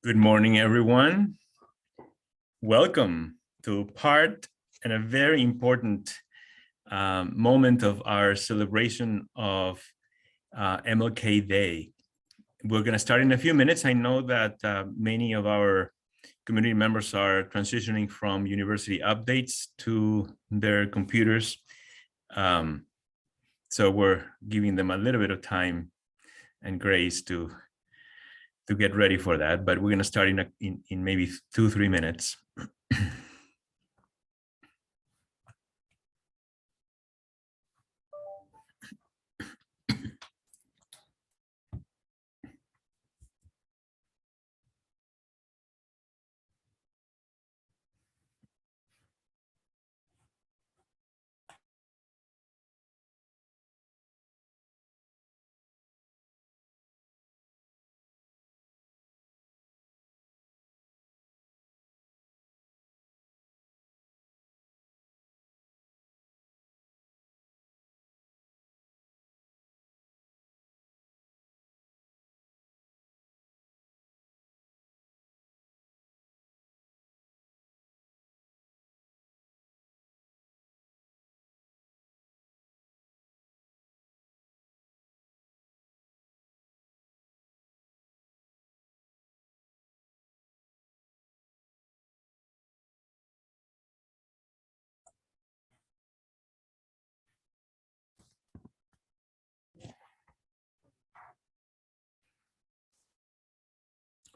Good morning, everyone. Welcome to part and a very important moment of our celebration of MLK Day. We're going to start in a few minutes. I know that many of our community members are transitioning from university updates to their computers. So we're giving them a little bit of time and grace to get ready for that, but we're going to start in maybe 2-3 minutes.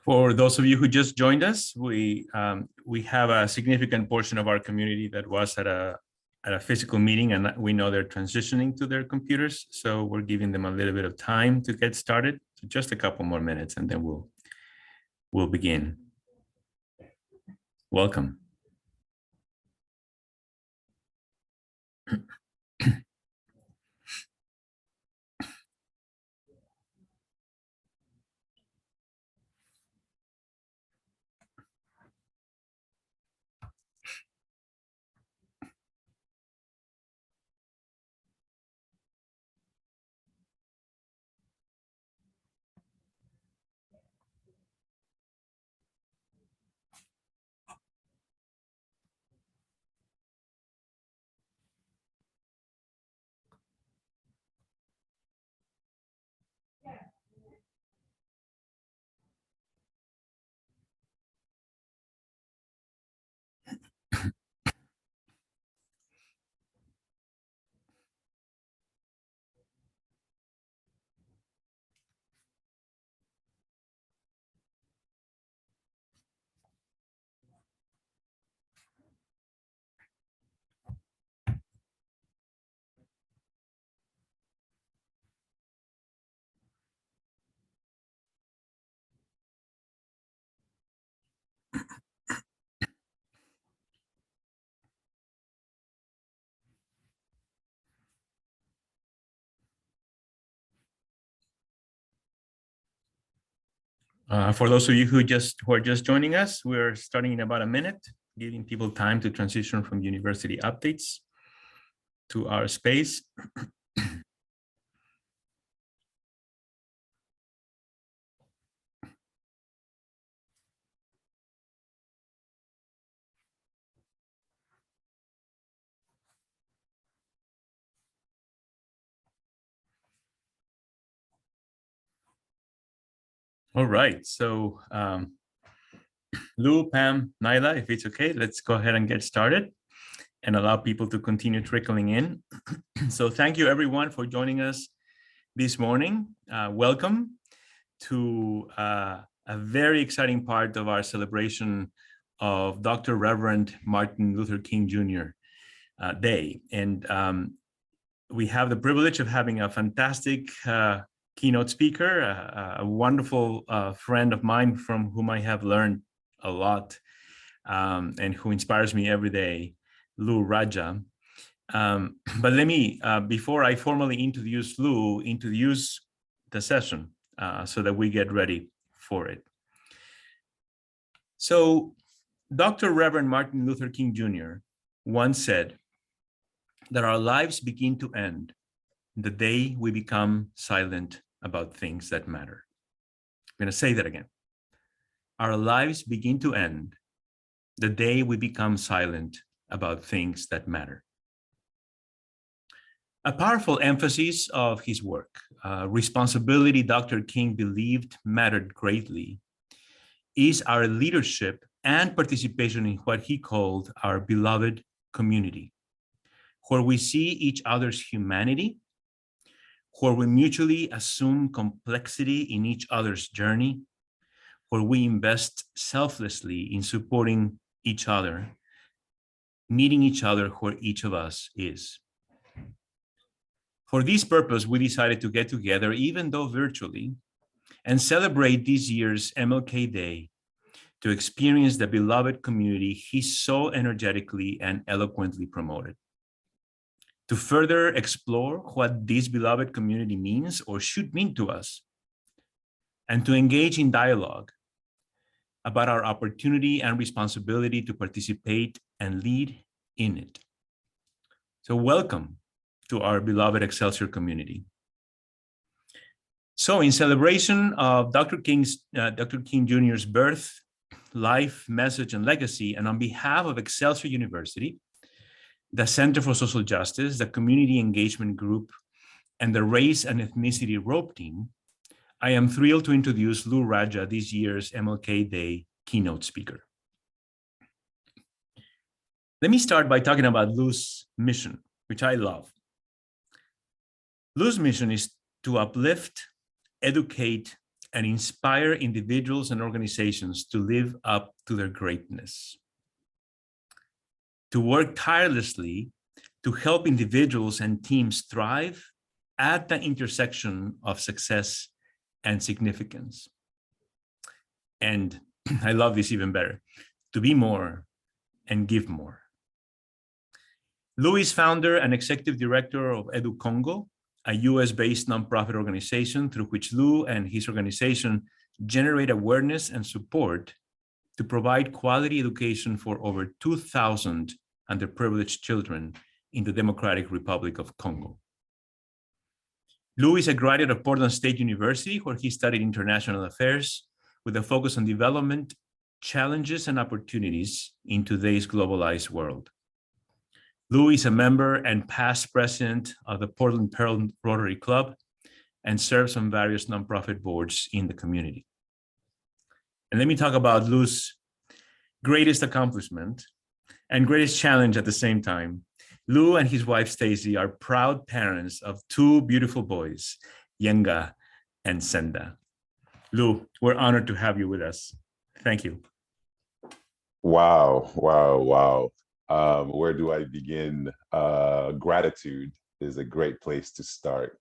For those of you who just joined us, we have a significant portion of our community that was at a physical meeting, and we know they're transitioning to their computers. So we're giving them a little bit of time to get started. So just a couple more minutes, and then we'll begin. Welcome. For those of you who are just joining us, we're starting in about a minute, giving people time to transition from university updates to our space. All right, so Lou, Pam, Naila, if it's okay, let's go ahead and get started and allow people to continue trickling in. So thank you everyone for joining us this morning. Welcome to a very exciting part of our celebration of Dr. Reverend Martin Luther King Jr. Day. And we have the privilege of having a fantastic keynote speaker, a wonderful friend of mine from whom I have learned a lot and who inspires me every day, Lou Radja. But let me, before I formally introduce Lou, introduce the session so that we get ready for it. So Dr. Reverend Martin Luther King Jr. once said that our lives begin to end the day we become silent about things that matter. I'm going to say that again. our lives begin to end the day we become silent about things that matter. A powerful emphasis of his work, responsibility Dr. King believed mattered greatly, is our leadership and participation in what he called our beloved community, where we see each other's humanity, where we mutually assume complexity in each other's journey, where we invest selflessly in supporting each other, meeting each other where each of us is. For this purpose, we decided to get together, even though virtually, and celebrate this year's MLK Day to experience the beloved community he so energetically and eloquently promoted. To further explore what this beloved community means or should mean to us, and to engage in dialogue about our opportunity and responsibility to participate and lead in it. So welcome to our beloved Excelsior community. So in celebration of Dr. King Jr.'s birth, life, message, and legacy, and on behalf of Excelsior University, the Center for Social Justice, the Community Engagement Group, and the Race and Ethnicity Rope Team, I am thrilled to introduce Lou Radja, this year's MLK Day keynote speaker. Let me start by talking about Lou's mission, which I love. Lou's mission is to uplift, educate, and inspire individuals and organizations to live up to their greatness, to work tirelessly to help individuals and teams thrive at the intersection of success and significance. And I love this even better, to be more and give more. Lou is founder and executive director of Edu Congo, a US-based nonprofit organization through which Lou and his organization generate awareness and support to provide quality education for over 2,000 underprivileged children in the Democratic Republic of Congo. Lou is a graduate of Portland State University, where he studied international affairs with a focus on development, challenges, and opportunities in today's globalized world. Lou is a member and past president of the Portland Pearl Rotary Club and serves on various nonprofit boards in the community. And let me talk about Lou's greatest accomplishment and greatest challenge at the same time. Lou and his wife, Stacy, are proud parents of two beautiful boys, Yenga and Senda. Lou, we're honored to have you with us. Thank you. Wow, wow, wow. Where do I begin? Gratitude is a great place to start.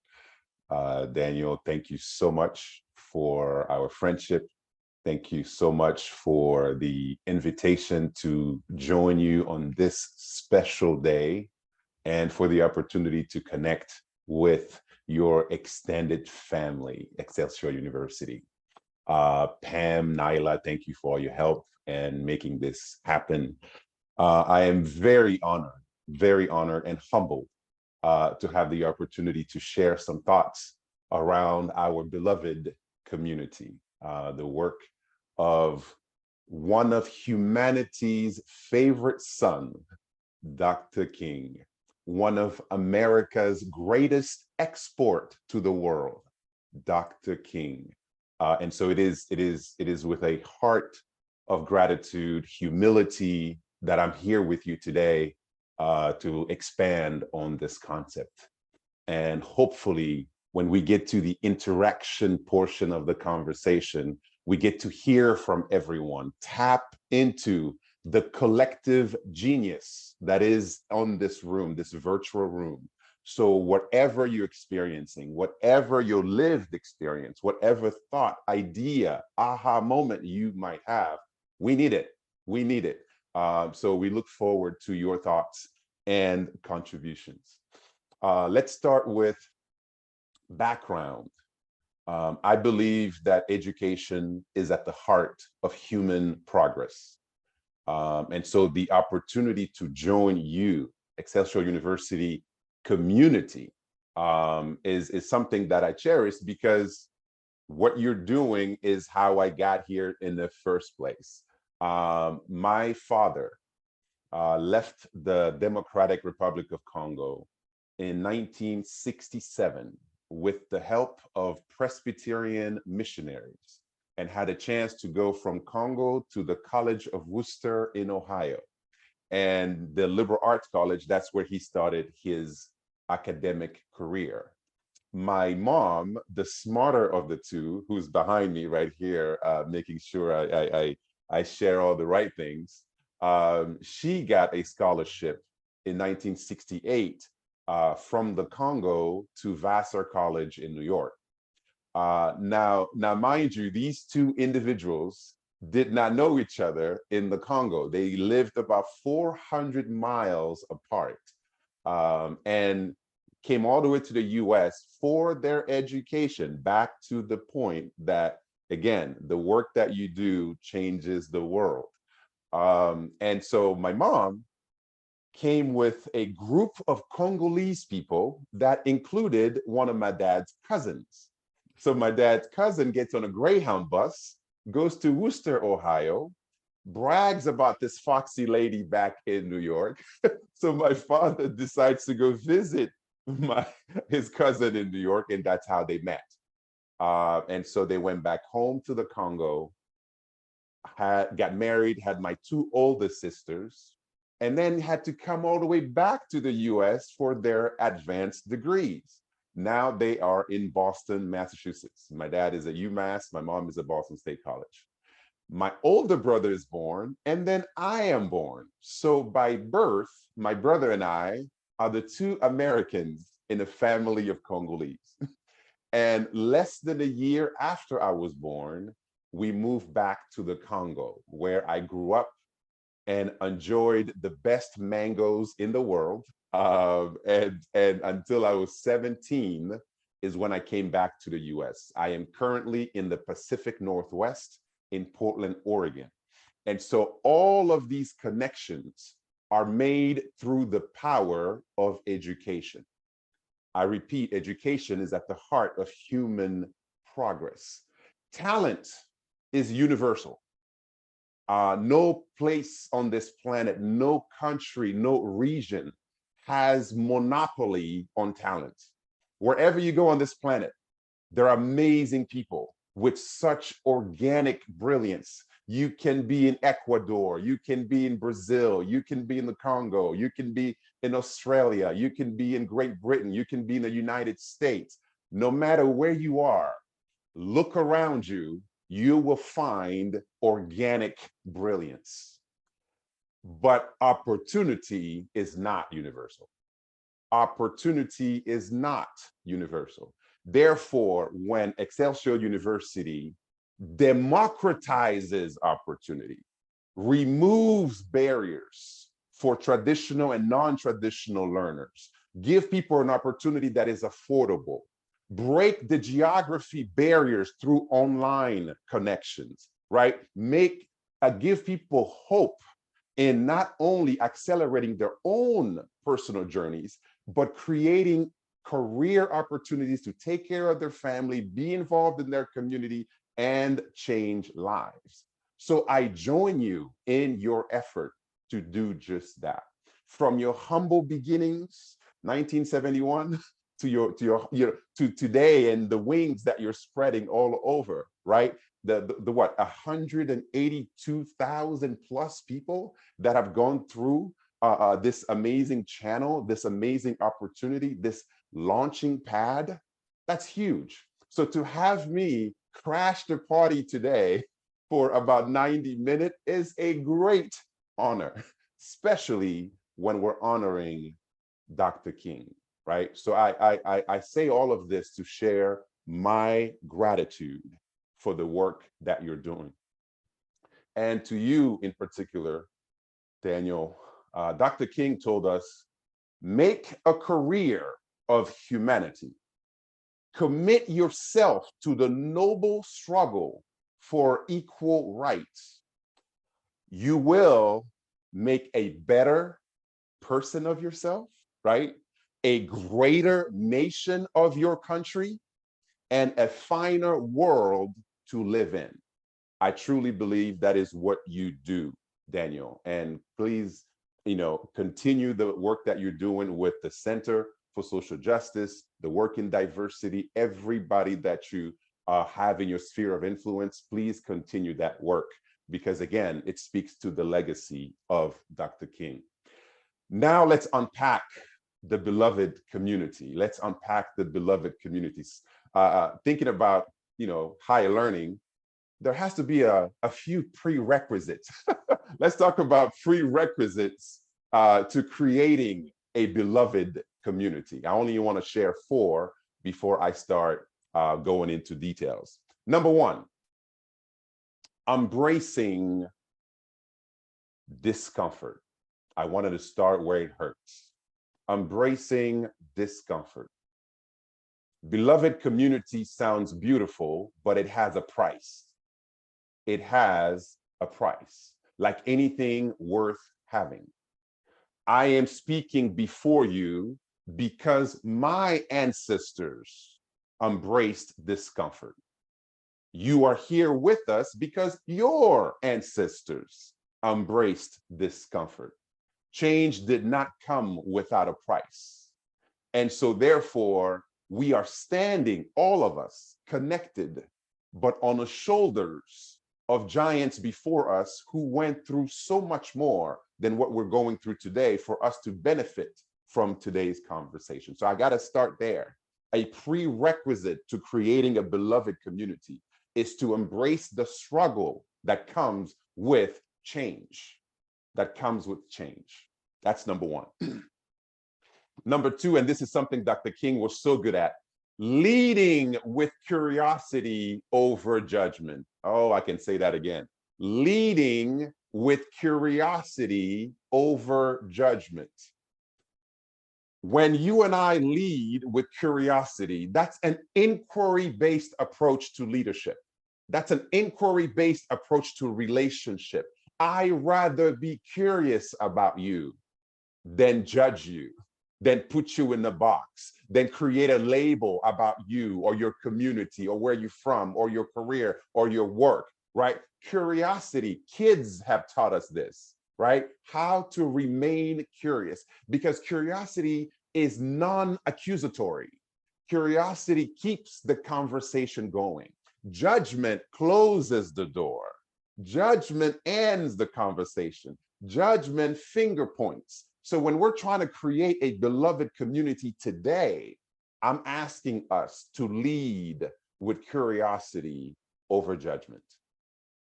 Daniel, thank you so much for our friendship. Thank you so much for the invitation to join you on this special day and for the opportunity to connect with your extended family, Excelsior University. Pam, Naila, thank you for all your help and making this happen. I am very honored and humbled to have the opportunity to share some thoughts around our beloved community, the work of one of humanity's favorite son, Dr. King, one of America's greatest export to the world, Dr. King. And so it is with a heart of gratitude, humility, that I'm here with you today to expand on this concept. And hopefully, when we get to the interaction portion of the conversation, we get to hear from everyone, tap into the collective genius that is on this room, this virtual room. So whatever you're experiencing, whatever your lived experience, whatever thought, idea, aha moment you might have, we need it. We need it. So we look forward to your thoughts and contributions. Let's start with background. I believe that education is at the heart of human progress. And so the opportunity to join you, Excelsior University community, is something that I cherish because What you're doing is how I got here in the first place. My father left the Democratic Republic of Congo in 1967 with the help of Presbyterian missionaries, and had a chance to go from Congo to the College of Worcester in Ohio. And the liberal arts college, that's where he started his academic career. My mom, the smarter of the two, who's behind me right here, making sure I share all the right things, she got a scholarship in 1968 from the Congo to Vassar College in New York. Now, mind you, these two individuals did not know each other in the Congo. They lived about 400 miles apart, and came all the way to the US for their education, back to the point that, again, the work that you do changes the world. And so my mom came with a group of Congolese people that included one of my dad's cousins. So my dad's cousin gets on a Greyhound bus, goes to Worcester, Ohio, brags about this foxy lady back in New York. So my father decides to go visit his cousin in New York, and that's how they met. And so they went back home to the Congo, got married, had my two oldest sisters, and then had to come all the way back to the US for their advanced degrees. Now they are in Boston, Massachusetts. My dad is at UMass, my mom is at Boston State College. My older brother is born, and then I am born. So by birth, my brother and I are the two Americans in a family of Congolese. And less than a year after I was born, we moved back to the Congo, where I grew up and enjoyed the best mangoes in the world. And until I was 17 is when I came back to the US. I am currently in the Pacific Northwest in Portland, Oregon. And so all of these connections are made through the power of education. I repeat, education is at the heart of human progress. Talent is universal. No place on this planet, no country, no region has monopoly on talent. Wherever you go on this planet, there are amazing people with such organic brilliance. You can be in Ecuador, you can be in Brazil, you can be in the Congo, you can be in Australia, you can be in Great Britain, you can be in the United States. No matter where you are, look around you, you will find organic brilliance. But opportunity is not universal. Opportunity is not universal. Therefore, when Excelsior University democratizes opportunity, removes barriers for traditional and non-traditional learners, give people an opportunity that is affordable, break the geography barriers through online connections, right? Give people hope in not only accelerating their own personal journeys, but creating career opportunities to take care of their family, be involved in their community, and change lives. So I join you in your effort to do just that. From your humble beginnings, 1971, to today, and the wings that you're spreading all over, right? The what, 182,000 plus people that have gone through this amazing channel, this amazing opportunity, this launching pad, that's huge. So to have me crash the party today for about 90 minutes is a great honor, especially when we're honoring Dr. King, right? So I say all of this to share my gratitude for the work that you're doing. And to you in particular, Daniel, Dr. King told us, make a career of humanity. Commit yourself to the noble struggle for equal rights. You will make a better person of yourself, right? A greater nation of your country, and a finer world to live in. I truly believe that is what you do, Daniel. And please, continue the work that you're doing with the Center for Social Justice, the work in diversity, everybody that you have in your sphere of influence. Please continue that work, because again, it speaks to the legacy of Dr. King. Now let's unpack the beloved community. Let's unpack the beloved communities. Thinking about, higher learning, there has to be a few prerequisites. Let's talk about prerequisites to creating a beloved community. I only want to share 4 before I start going into details. Number 1, embracing discomfort. I wanted to start where it hurts. Embracing discomfort. Beloved community sounds beautiful, but it has a price. It has a price, like anything worth having. I am speaking before you because my ancestors embraced discomfort. You are here with us because your ancestors embraced discomfort. Change did not come without a price. And so therefore, we are standing, all of us, connected, but on the shoulders of giants before us who went through so much more than what we're going through today for us to benefit from today's conversation. So I got to start there. A prerequisite to creating a beloved community is to embrace the struggle that comes with change. That's number 1. Number 2, and this is something Dr. King was so good at, leading with curiosity over judgment. Oh, I can say that again. Leading with curiosity over judgment. When you and I lead with curiosity, that's an inquiry-based approach to leadership. That's an inquiry-based approach to relationship. I rather be curious about you than judge you, than put you in the box, than create a label about you or your community or where you're from or your career or your work, right? Curiosity, kids have taught us this, right? How to remain curious, because curiosity is non-accusatory. Curiosity keeps the conversation going. Judgment closes the door. Judgment ends the conversation. Judgment finger points. So when we're trying to create a beloved community today, I'm asking us to lead with curiosity over judgment.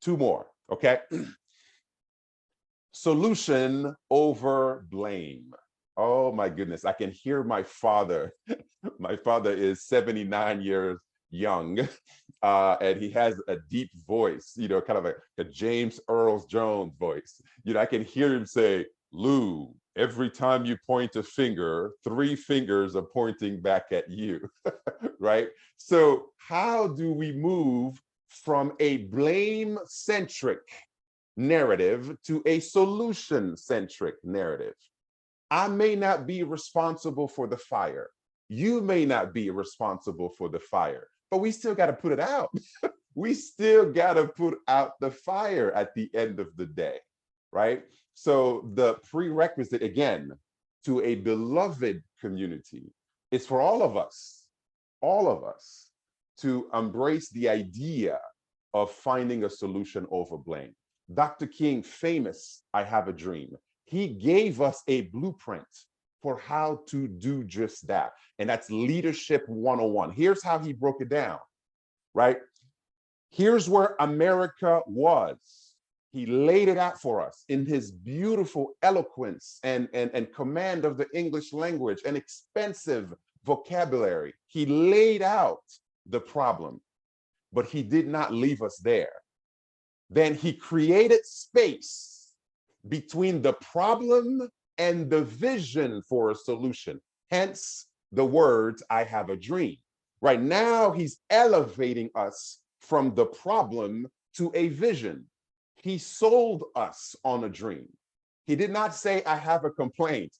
2 more, okay? Solution over blame. Oh my goodness, I can hear my father. My father is 79 years young, and he has a deep voice, kind of a James Earl Jones voice. I can hear him say, Lou, every time you point a finger, 3 fingers are pointing back at you, right? So how do we move from a blame-centric narrative to a solution-centric narrative? I may not be responsible for the fire. You may not be responsible for the fire, but we still got to put it out. We still got to put out the fire at the end of the day, right? So the prerequisite, again, to a beloved community is for all of us, to embrace the idea of finding a solution over blame. Dr. King, famous, I Have a Dream. He gave us a blueprint for how to do just that. And that's Leadership 101. Here's how he broke it down, right? Here's where America was. He laid it out for us in his beautiful eloquence and command of the English language and expensive vocabulary. He laid out the problem, but he did not leave us there. Then he created space between the problem and the vision for a solution. Hence the words, I have a dream. Right now, he's elevating us from the problem to a vision. He sold us on a dream. He did not say, I have a complaint.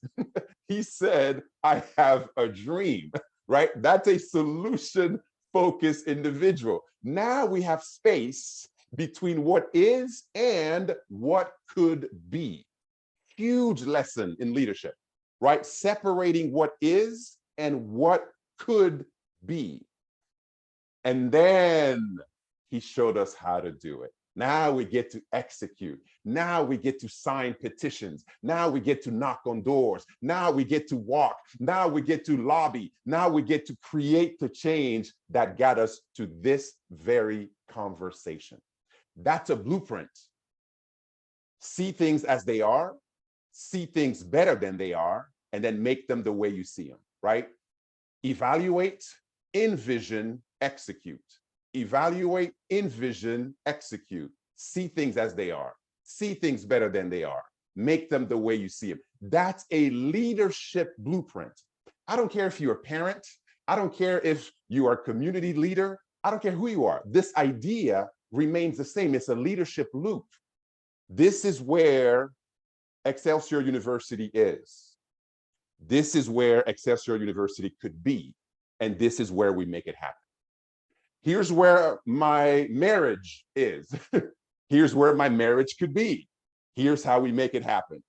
He said, I have a dream, right? That's a solution focused individual. Now we have space between what is and what could be. Huge lesson in leadership, right? Separating what is and what could be. And then he showed us how to do it. Now we get to execute. Now we get to sign petitions. Now we get to knock on doors. Now we get to walk. Now we get to lobby. Now we get to create the change that got us to this very conversation. That's a blueprint. See things as they are, see things better than they are, and then make them the way you see them, right? Evaluate, envision, execute. Evaluate, envision, execute. See things as they are. See things better than they are. Make them the way you see them. That's a leadership blueprint. I don't care if you're a parent. I don't care if you are a community leader. I don't care who you are. This idea remains the same. It's a leadership loop. This is where Excelsior University is. This is where Excelsior University could be. And this is where we make it happen. Here's where my marriage is. Here's where my marriage could be. Here's how we make it happen.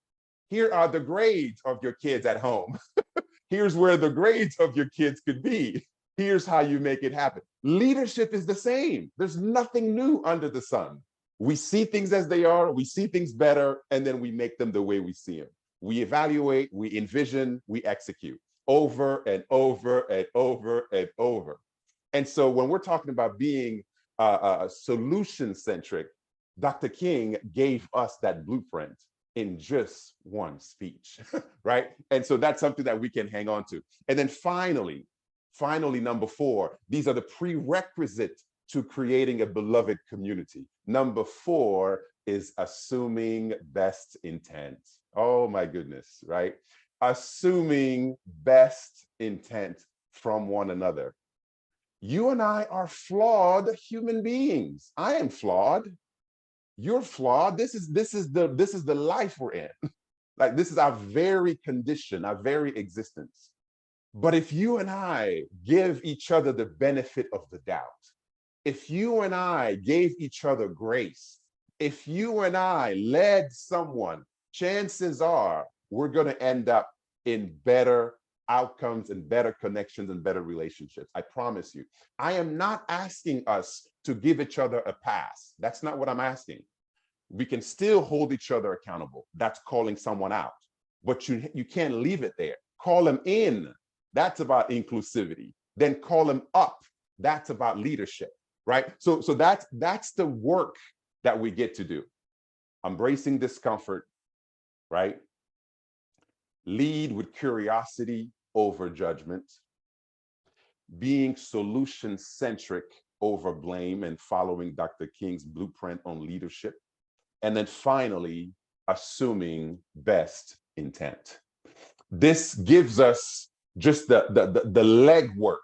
Here are the grades of your kids at home. Here's where the grades of your kids could be. Here's how you make it happen. Leadership is the same. There's nothing new under the sun. We see things as they are, we see things better, and then we make them the way we see them. We evaluate, we envision, we execute over and over and over and over. And so when we're talking about being solution-centric, Dr. King gave us that blueprint in just one speech, right? And so that's something that we can hang on to. And then finally, number 4, these are the prerequisites to creating a beloved community. Number 4 is assuming best intent. Oh my goodness, right? Assuming best intent from one another. You and I are flawed human beings. I am flawed. You're flawed. This is the life we're in. Like, this is our very condition, our very existence. But if you and I give each other the benefit of the doubt, if you and I gave each other grace, if you and I led someone, chances are we're going to end up in better outcomes and better connections and better relationships. I promise you. I am not asking us to give each other a pass. That's not what I'm asking. We can still hold each other accountable. That's calling someone out. But you can't leave it there. Call them in. That's about inclusivity. Then call them up. That's about leadership, right? So that's the work that we get to do. Embracing discomfort, right? Lead with curiosity over judgment. Being solution-centric over blame and following Dr. King's blueprint on leadership. And then finally, assuming best intent. This gives us just the legwork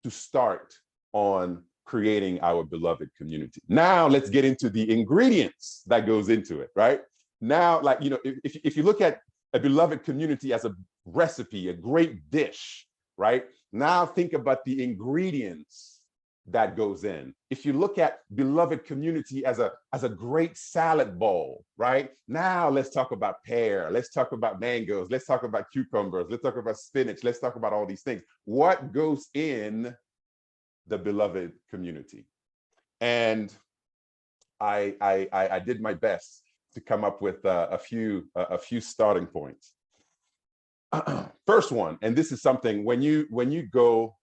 to start on creating our beloved community. Now let's get into the ingredients that goes into it, right? Now, like, you know, if you look at a beloved community as a recipe, a great dish, right? Now think about the ingredients that goes in. If you look at beloved community as a great salad bowl, right? Now let's talk about pear, let's talk about mangoes, let's talk about cucumbers, let's talk about spinach, let's talk about all these things. What goes in the beloved community? And I did my best to come up with a few starting points. First one, and this is something when you go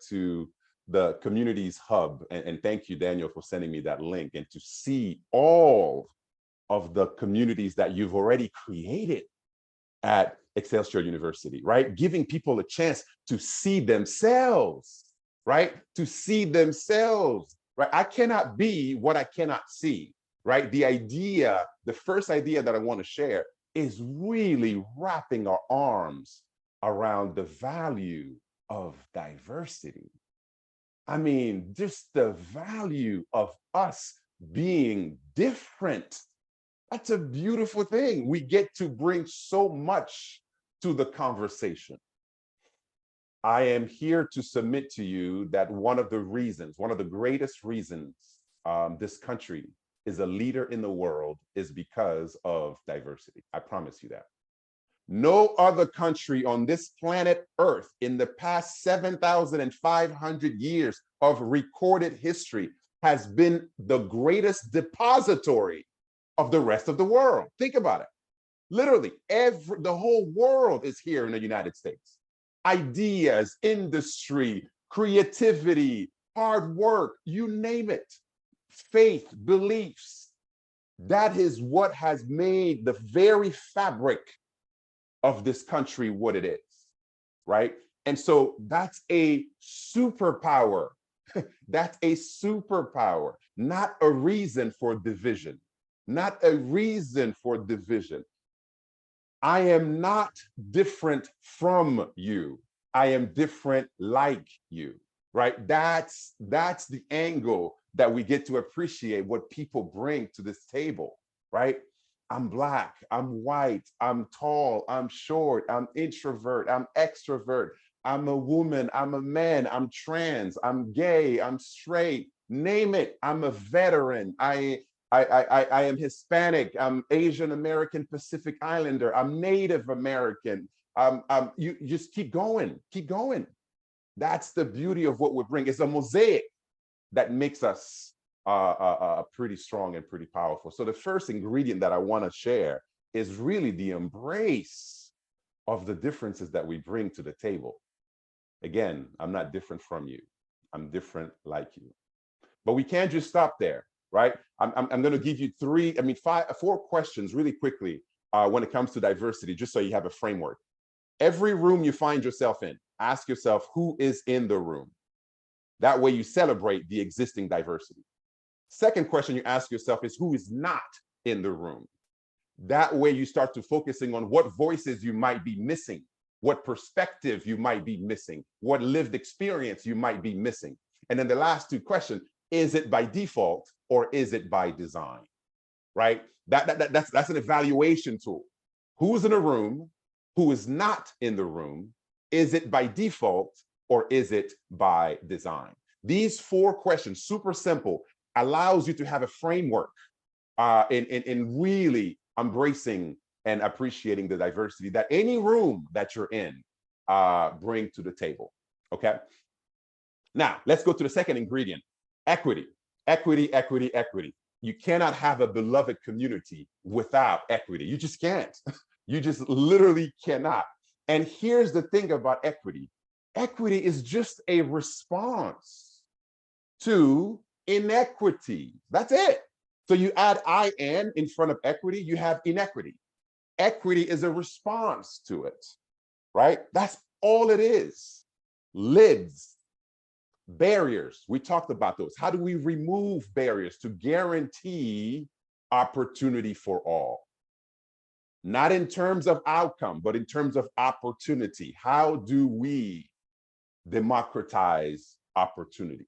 to the communities hub, and thank you, Daniel, for sending me that link, and to see all of the communities that you've already created at Excelsior University, right? Giving people a chance to see themselves, right? To see themselves, right? I cannot be what I cannot see, right? The first idea that I want to share is really wrapping our arms around the value of diversity. I mean, just the value of us being different. That's a beautiful thing. We get to bring so much to the conversation. I am here to submit to you that one of the greatest reasons this country is a leader in the world is because of diversity. I promise you that. No other country on this planet Earth in the past 7,500 years of recorded history has been the greatest depository of the rest of the world. Think about it. Literally, the whole world is here in the United States. Ideas, industry, creativity, hard work, you name it. Faith, beliefs. That is what has made the very fabric of this country what it is, right? And so that's a superpower. That's a superpower, not a reason for division, not a reason for division. I am not different from you. I am different like you, right? That's the angle that we get to appreciate what people bring to this table, right? I'm Black, I'm white, I'm tall, I'm short, I'm introvert, I'm extrovert, I'm a woman, I'm a man, I'm trans, I'm gay, I'm straight, name it. I'm a veteran. I am Hispanic, I'm Asian American Pacific Islander, I'm Native American. You just keep going, keep going. That's the beauty of what we bring. It's a mosaic that makes us pretty strong and pretty powerful. So the first ingredient that I want to share is really the embrace of the differences that we bring to the table. Again, I'm not different from you. I'm different like you. But we can't just stop there, right? I'm going to give you four questions really quickly when it comes to diversity, just so you have a framework. Every room you find yourself in, ask yourself who is in the room. That way you celebrate the existing diversity. Second question you ask yourself is who is not in the room. That way you start to focusing on what voices you might be missing, what perspective you might be missing, what lived experience you might be missing. And then the last two questions, is it by default or is it by design, right? That's an evaluation tool. Who's in a room, who is not in the room, is it by default or is it by design? These four questions, super simple, allows you to have a framework in really embracing and appreciating the diversity that any room that you're in bring to the table, okay? Now, let's go to the second ingredient, equity. Equity, equity, equity. You cannot have a beloved community without equity. You just can't. You just literally cannot. And here's the thing about equity. Equity is just a response to inequity. That's it. So you add IN in front of equity, you have inequity. Equity is a response to it, right? That's all it is. Lids, barriers, we talked about those. How do we remove barriers to guarantee opportunity for all? Not in terms of outcome, but in terms of opportunity. How do we democratize opportunity?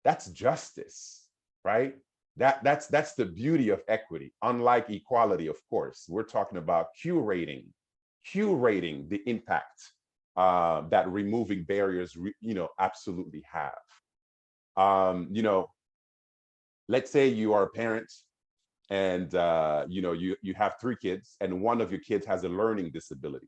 That's justice, right? That's the beauty of equity. Unlike equality, of course, we're talking about curating the impact that removing barriers, absolutely have. Let's say you are a parent and you have 3 kids and one of your kids has a learning disability.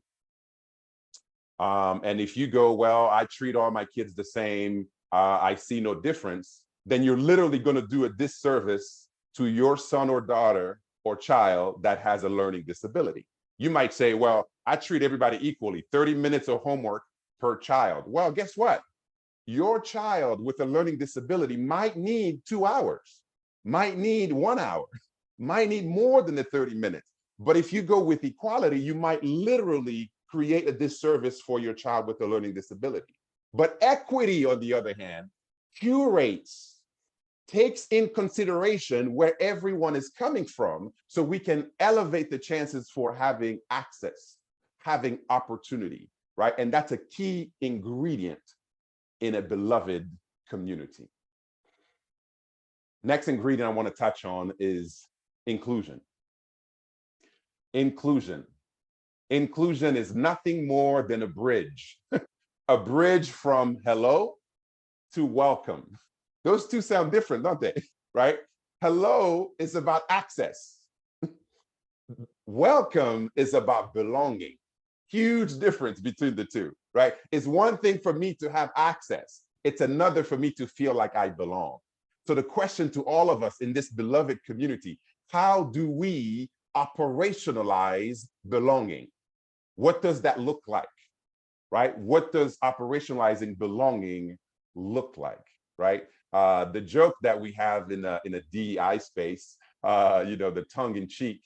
And if you go, well, I treat all my kids the same, I see no difference, then you're literally going to do a disservice to your son or daughter or child that has a learning disability. You might say, well, I treat everybody equally, 30 minutes of homework per child. Well, guess what? Your child with a learning disability might need 2 hours, might need 1 hour, might need more than the 30 minutes. But if you go with equality, you might literally create a disservice for your child with a learning disability. But equity, on the other hand, curates, takes in consideration where everyone is coming from so we can elevate the chances for having access, having opportunity, right? And that's a key ingredient in a beloved community. Next ingredient I want to touch on is inclusion. Inclusion. Inclusion is nothing more than a bridge a bridge from hello to welcome. Those two sound different, don't they? Right? Hello is about access. Welcome is about belonging. Huge difference between the two, right? It's one thing for me to have access. It's another for me to feel like I belong. So the question to all of us in this beloved community, how do we operationalize belonging? What does that look like, right? What does operationalizing belonging look like, right? The joke that we have in a DEI space, the tongue in cheek,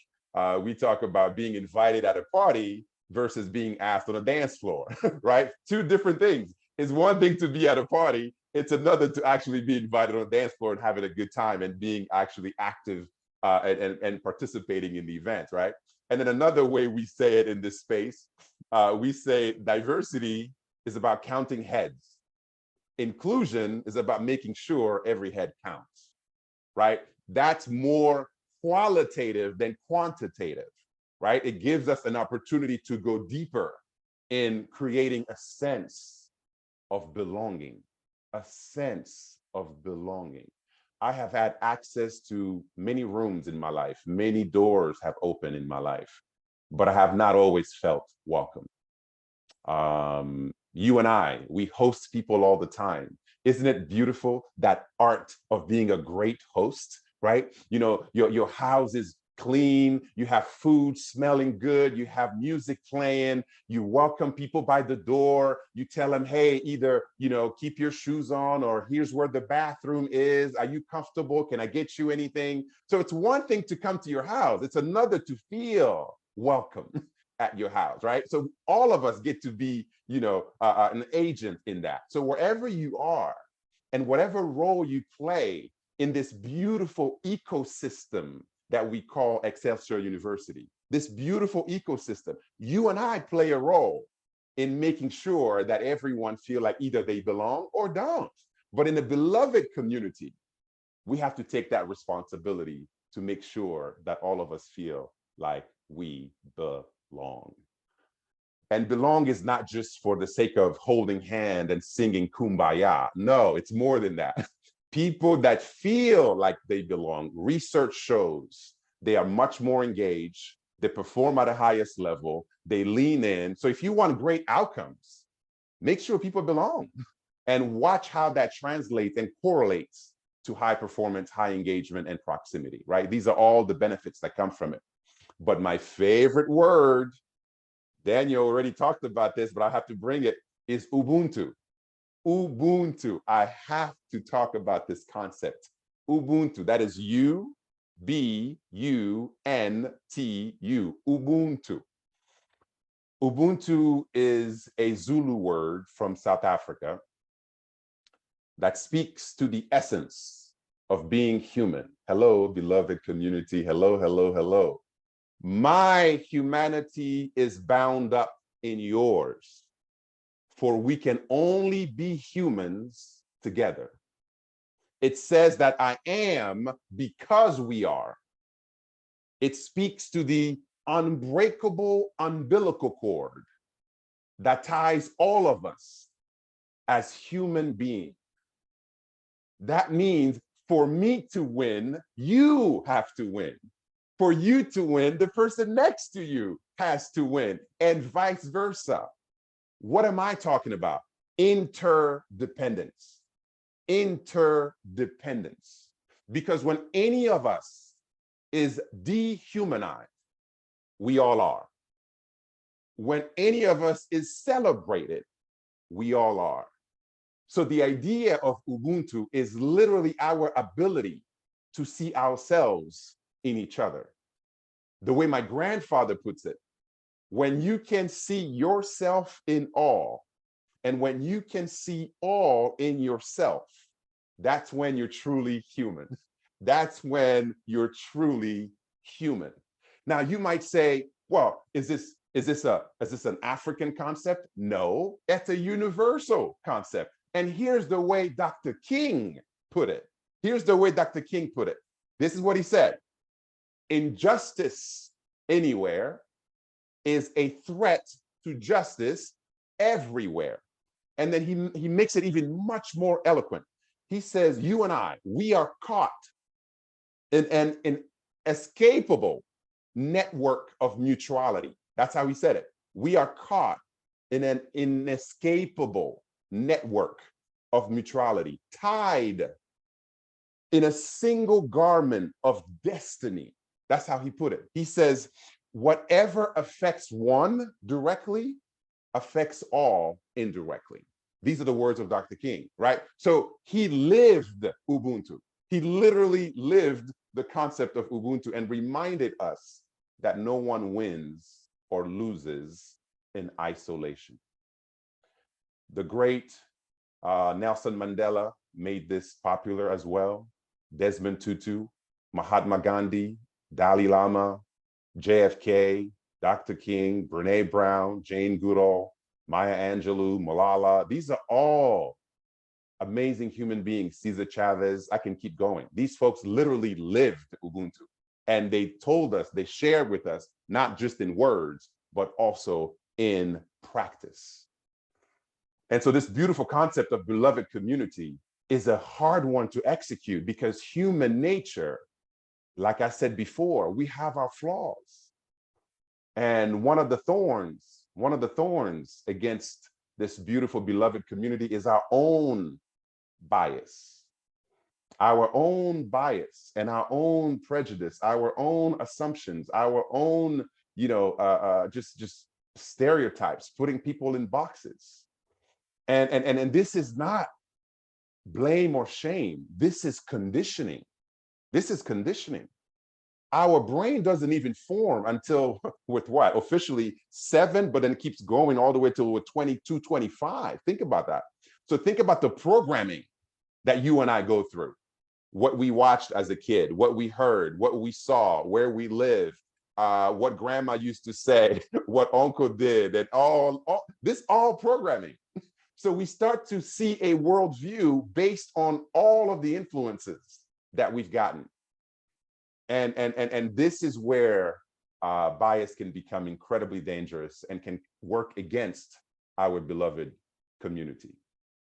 we talk about being invited at a party versus being asked on a dance floor, right? Two different things. It's one thing to be at a party. It's another to actually be invited on a dance floor and having a good time and being actually active and participating in the event, right? And then another way we say it in this space, we say diversity is about counting heads. Inclusion is about making sure every head counts, right? That's more qualitative than quantitative, right? It gives us an opportunity to go deeper in creating a sense of belonging, a sense of belonging. I have had access to many rooms in my life, many doors have opened in my life, but I have not always felt welcome. You and I, we host people all the time. Isn't it beautiful, that art of being a great host, right? You know, your house is clean, you have food smelling good, you have music playing, you welcome people by the door, you tell them, hey, either, keep your shoes on, or here's where the bathroom is. Are you comfortable? Can I get you anything? So it's one thing to come to your house. It's another to feel welcome at your house, right? So all of us get to be, an agent in that. So wherever you are and whatever role you play in this beautiful ecosystem that we call Excelsior University, this beautiful ecosystem, you and I play a role in making sure that everyone feel like either they belong or don't. But in the beloved community, we have to take that responsibility to make sure that all of us feel like we belong. And belong is not just for the sake of holding hand and singing kumbaya. No, it's more than that. People that feel like they belong, research shows they are much more engaged, they perform at the highest level, they lean in. So if you want great outcomes, make sure people belong and watch how that translates and correlates to high performance, high engagement, and proximity, right? These are all the benefits that come from it. But my favorite word, Daniel already talked about this, but I have to bring it, is Ubuntu. Ubuntu. I have to talk about this concept. Ubuntu. That is U-B-U-N-T-U. Ubuntu. Ubuntu is a Zulu word from South Africa that speaks to the essence of being human. Hello, beloved community. Hello, hello, hello. My humanity is bound up in yours, for we can only be humans together. It says that I am because we are. It speaks to the unbreakable umbilical cord that ties all of us as human beings. That means for me to win, you have to win. For you to win, the person next to you has to win, and vice versa. What am I talking about? Interdependence. Interdependence. Because when any of us is dehumanized, we all are. When any of us is celebrated, we all are. So the idea of Ubuntu is literally our ability to see ourselves in each other. The way my grandfather puts it, when you can see yourself in all, and when you can see all in yourself, that's when you're truly human. That's when you're truly human. Now you might say, well, is this an African concept? No, it's a universal concept. And here's the way Dr. King put it. Here's the way Dr. King put it. This is what he said. Injustice anywhere is a threat to justice everywhere. And then he makes it even much more eloquent. He says, you and I, we are caught in an inescapable network of mutuality. That's how he said it. We are caught in an inescapable network of mutuality, tied in a single garment of destiny. That's how he put it. He says, whatever affects one directly affects all indirectly. These are the words of Dr. King, right? So he lived Ubuntu. He literally lived the concept of Ubuntu and reminded us that no one wins or loses in isolation. The great Nelson Mandela made this popular as well. Desmond Tutu, Mahatma Gandhi, Dalai Lama, JFK, Dr. King, Brene Brown, Jane Goodall, Maya Angelou, Malala. These are all amazing human beings. Cesar Chavez, I can keep going. These folks literally lived Ubuntu. And they told us, they shared with us, not just in words, but also in practice. And so this beautiful concept of beloved community is a hard one to execute because human nature, like I said before, we have our flaws. And one of the thorns against this beautiful beloved community is our own bias and our own prejudice, our own assumptions, our own, just stereotypes, putting people in boxes. And this is not blame or shame. This is conditioning. Our brain doesn't even form until with what? Officially 7, but then it keeps going all the way till we're 22, 25. Think about that. So think about the programming that you and I go through. What we watched as a kid, what we heard, what we saw, where we lived, what grandma used to say, what uncle did, and all programming. So we start to see a worldview based on all of the influences that we've gotten. And this is where bias can become incredibly dangerous and can work against our beloved community,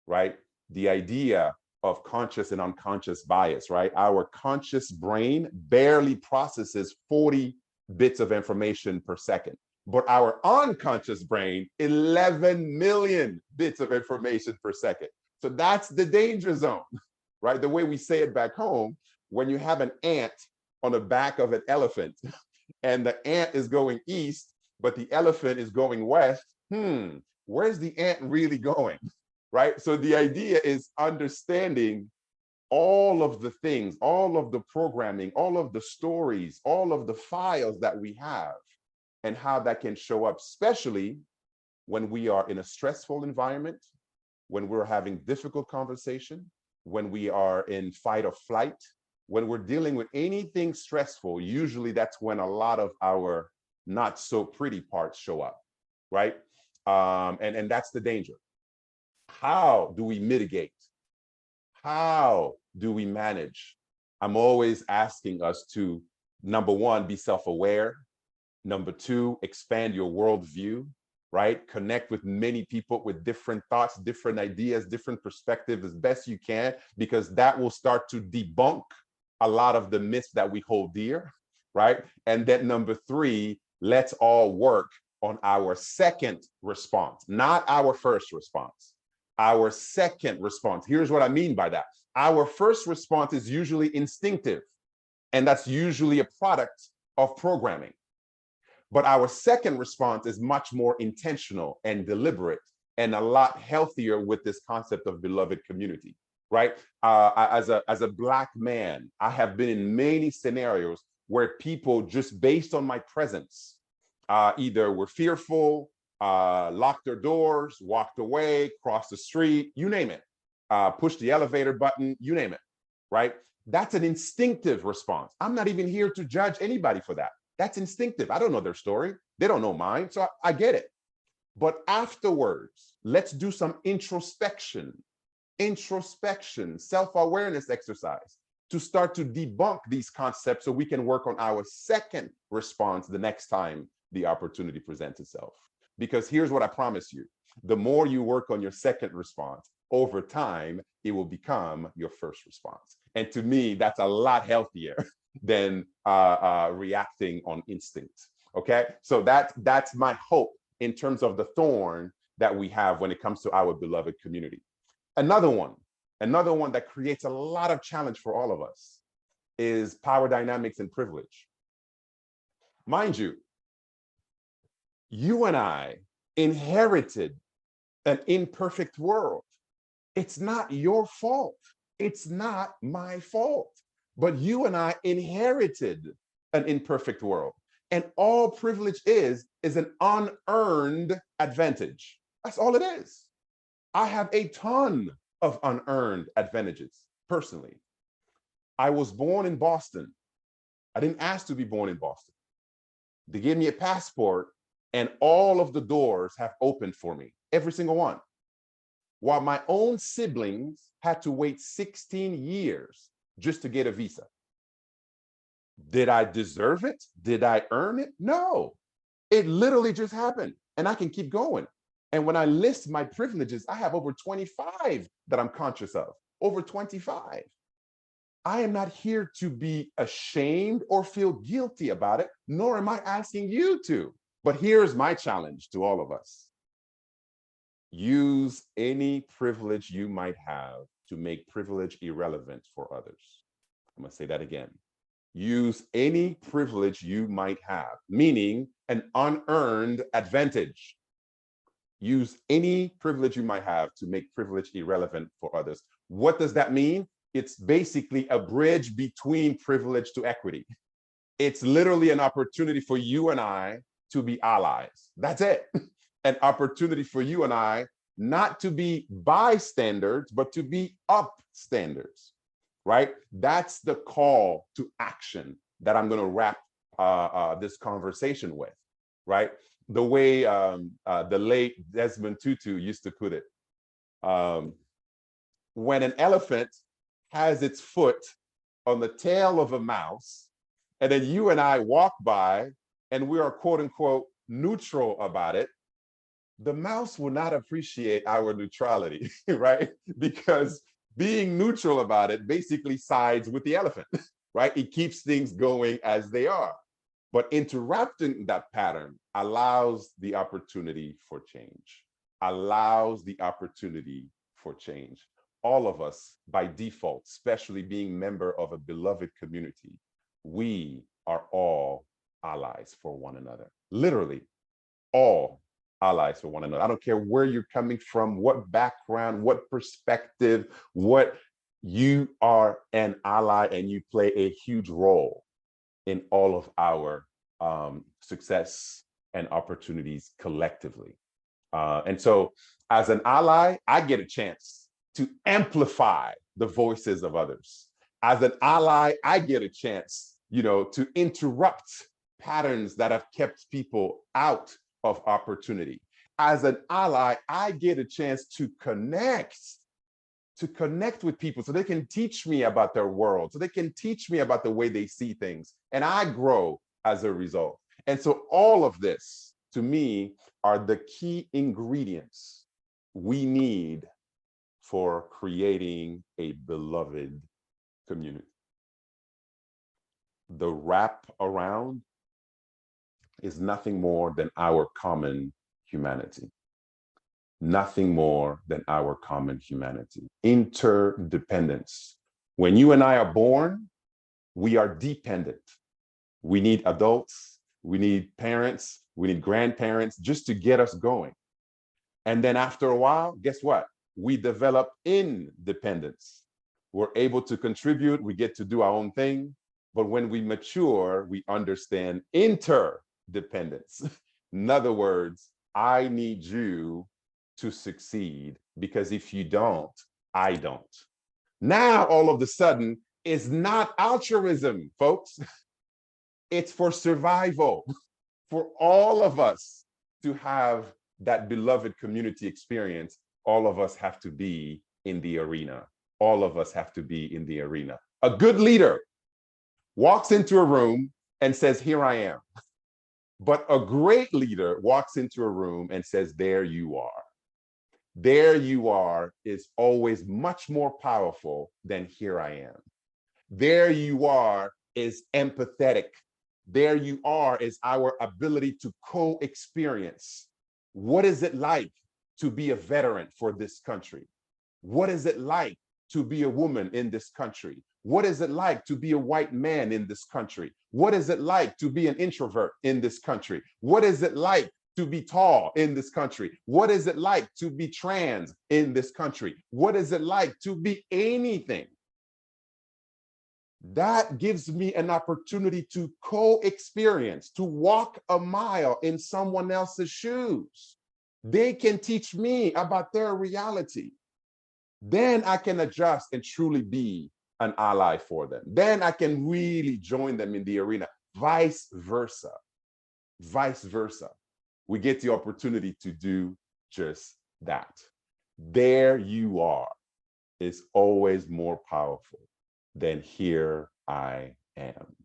right? The idea of conscious and unconscious bias, right? Our conscious brain barely processes 40 bits of information per second, but our unconscious brain, 11 million bits of information per second. So that's the danger zone, right? The way we say it back home, when you have an ant on the back of an elephant and the ant is going east, but the elephant is going west, where's the ant really going, right? So the idea is understanding all of the things, all of the programming, all of the stories, all of the files that we have and how that can show up, especially when we are in a stressful environment, when we're having difficult conversation, when we are in fight or flight, when we're dealing with anything stressful. Usually that's when a lot of our not so pretty parts show up, right? And that's the danger. How do we mitigate? How do we manage? I'm always asking us to, number one, be self-aware. Number two, expand your worldview, right? Connect with many people with different thoughts, different ideas, different perspectives as best you can, because that will start to debunk a lot of the myths that we hold dear, right? And then number three, let's all work on our second response, not our first response. Our second response. Here's what I mean by that. Our first response is usually instinctive, and that's usually a product of programming. But our second response is much more intentional and deliberate and a lot healthier with this concept of beloved community, right? As a Black man, I have been in many scenarios where people, just based on my presence, either were fearful, locked their doors, walked away, crossed the street, you name it, push the elevator button, you name it, right? That's an instinctive response. I'm not even here to judge anybody for that. That's instinctive. I don't know their story. They don't know mine, so I get it. But afterwards, let's do some introspection, self-awareness exercise to start to debunk these concepts so we can work on our second response the next time the opportunity presents itself. Because here's what I promise you. The more you work on your second response, over time, it will become your first response. And to me, that's a lot healthier than reacting on instinct. Okay, so that's my hope in terms of the thorn that we have when it comes to our beloved community. Another one that creates a lot of challenge for all of us is power dynamics and privilege. Mind you, you and I inherited an imperfect world. It's not your fault. It's not my fault. But you and I inherited an imperfect world. And all privilege is an unearned advantage. That's all it is. I have a ton of unearned advantages personally. I was born in Boston. I didn't ask to be born in Boston. They gave me a passport and all of the doors have opened for me, every single one. While my own siblings had to wait 16 years just to get a visa. Did I deserve it? Did I earn it? No, it literally just happened and I can keep going. And when I list my privileges, I have over 25 that I'm conscious of, over 25. I am not here to be ashamed or feel guilty about it, nor am I asking you to. But here's my challenge to all of us. Use any privilege you might have to make privilege irrelevant for others. I'm gonna say that again. Use any privilege you might have, meaning an unearned advantage. Use any privilege you might have to make privilege irrelevant for others. What does that mean? It's basically a bridge between privilege to equity. It's literally an opportunity for you and I to be allies. That's it. An opportunity for you and I not to be bystanders, but to be upstanders, right? That's the call to action that I'm going to wrap this conversation with, right? The way the late Desmond Tutu used to put it, when an elephant has its foot on the tail of a mouse, and then you and I walk by and we are quote unquote neutral about it, the mouse will not appreciate our neutrality, right? Because being neutral about it basically sides with the elephant, right? It keeps things going as they are. But interrupting that pattern allows the opportunity for change, allows the opportunity for change. All of us, by default, especially being member of a beloved community, we are all allies for one another. Literally, all allies for one another. I don't care where you're coming from, what background, what perspective, what you are an ally and you play a huge role in all of our success and opportunities collectively. And so as an ally, I get a chance to amplify the voices of others. As an ally, I get a chance, to interrupt patterns that have kept people out of opportunity. As an ally, I get a chance to connect with people so they can teach me about their world, so they can teach me about the way they see things, and I grow as a result. And so all of this, to me, are the key ingredients we need for creating a beloved community. The wrap around is nothing more than our common humanity. Nothing more than our common humanity. Interdependence. When you and I are born, we are dependent. We need adults, we need parents, we need grandparents just to get us going. And then after a while, guess what? We develop independence. We're able to contribute, we get to do our own thing. But when we mature, we understand interdependence. In other words, I need you to succeed, because if you don't, I don't. Now, all of a sudden, it's not altruism, folks. It's for survival, for all of us to have that beloved community experience. All of us have to be in the arena. All of us have to be in the arena. A good leader walks into a room and says, here I am. But a great leader walks into a room and says, there you are. There you are is always much more powerful than here I am. There you are is empathetic. There you are is our ability to co-experience. What is it like to be a veteran for this country? What is it like to be a woman in this country? What is it like to be a white man in this country? What is it like to be an introvert in this country? What is it like to be tall in this country? What is it like to be trans in this country? What is it like to be anything? That gives me an opportunity to co-experience, to walk a mile in someone else's shoes. They can teach me about their reality. Then I can adjust and truly be an ally for them. Then I can really join them in the arena. Vice versa. Vice versa. We get the opportunity to do just that. There you are is always more powerful than here I am.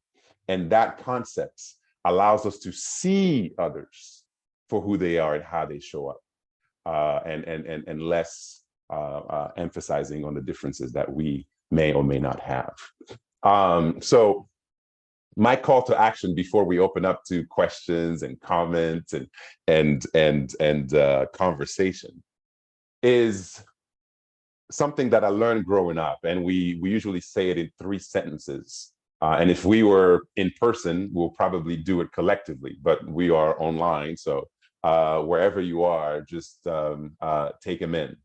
And that concept allows us to see others for who they are and how they show up, and less emphasizing on the differences that we may or may not have. So my call to action before we open up to questions and comments and conversation is something that I learned growing up, and we usually say it in 3 sentences. And if we were in person, we'll probably do it collectively, but we are online. So wherever you are, just take them in.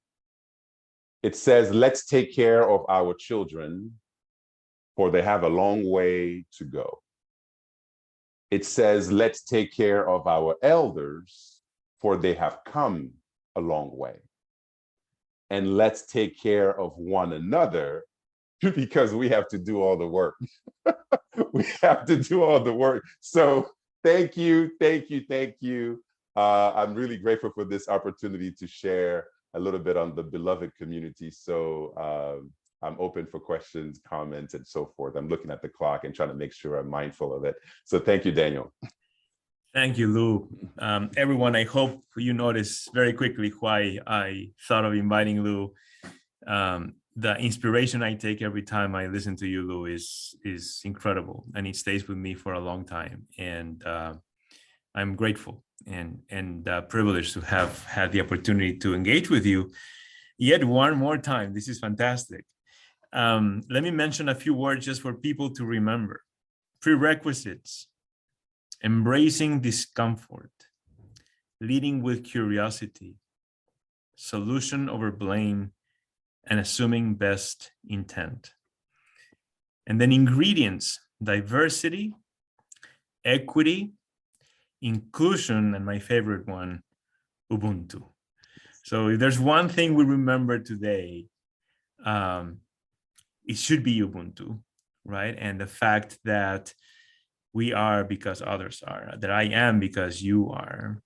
It says, let's take care of our children, for they have a long way to go. It says, let's take care of our elders, for they have come a long way. And let's take care of one another, because we have to do all the work. We have to do all the work. So thank you, thank you, thank you. I'm really grateful for this opportunity to share a little bit on the beloved community. So I'm open for questions, comments, and so forth. I'm looking at the clock and trying to make sure I'm mindful of it. So thank you, Daniel. Thank you, Lou. Everyone, I hope you notice very quickly why I thought of inviting Lou. The inspiration I take every time I listen to you, Lou, is incredible, and it stays with me for a long time. And I'm grateful and privileged to have had the opportunity to engage with you yet one more time. This is fantastic. Let me mention a few words just for people to remember. Prerequisites: embracing discomfort, leading with curiosity, solution over blame, and assuming best intent. And then ingredients: diversity, equity, inclusion, and my favorite one, Ubuntu. So if there's one thing we remember today, it should be Ubuntu, right? And the fact that we are because others are, that I am because you are.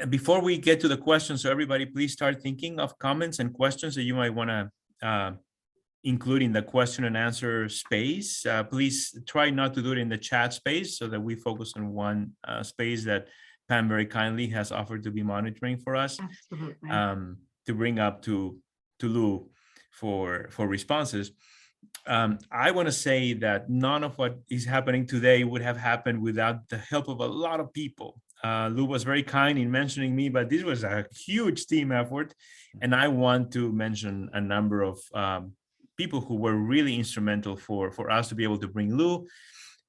Before we get to the questions, so everybody please start thinking of comments and questions that you might want to include in the question and answer space. Please try not to do it in the chat space, so that we focus on one space that Pam very kindly has offered to be monitoring for us. Absolutely. To bring up to Lou for responses. I want to say that none of what is happening today would have happened without the help of a lot of people. Lou was very kind in mentioning me, but this was a huge team effort. And I want to mention a number of people who were really instrumental for us to be able to bring Lou.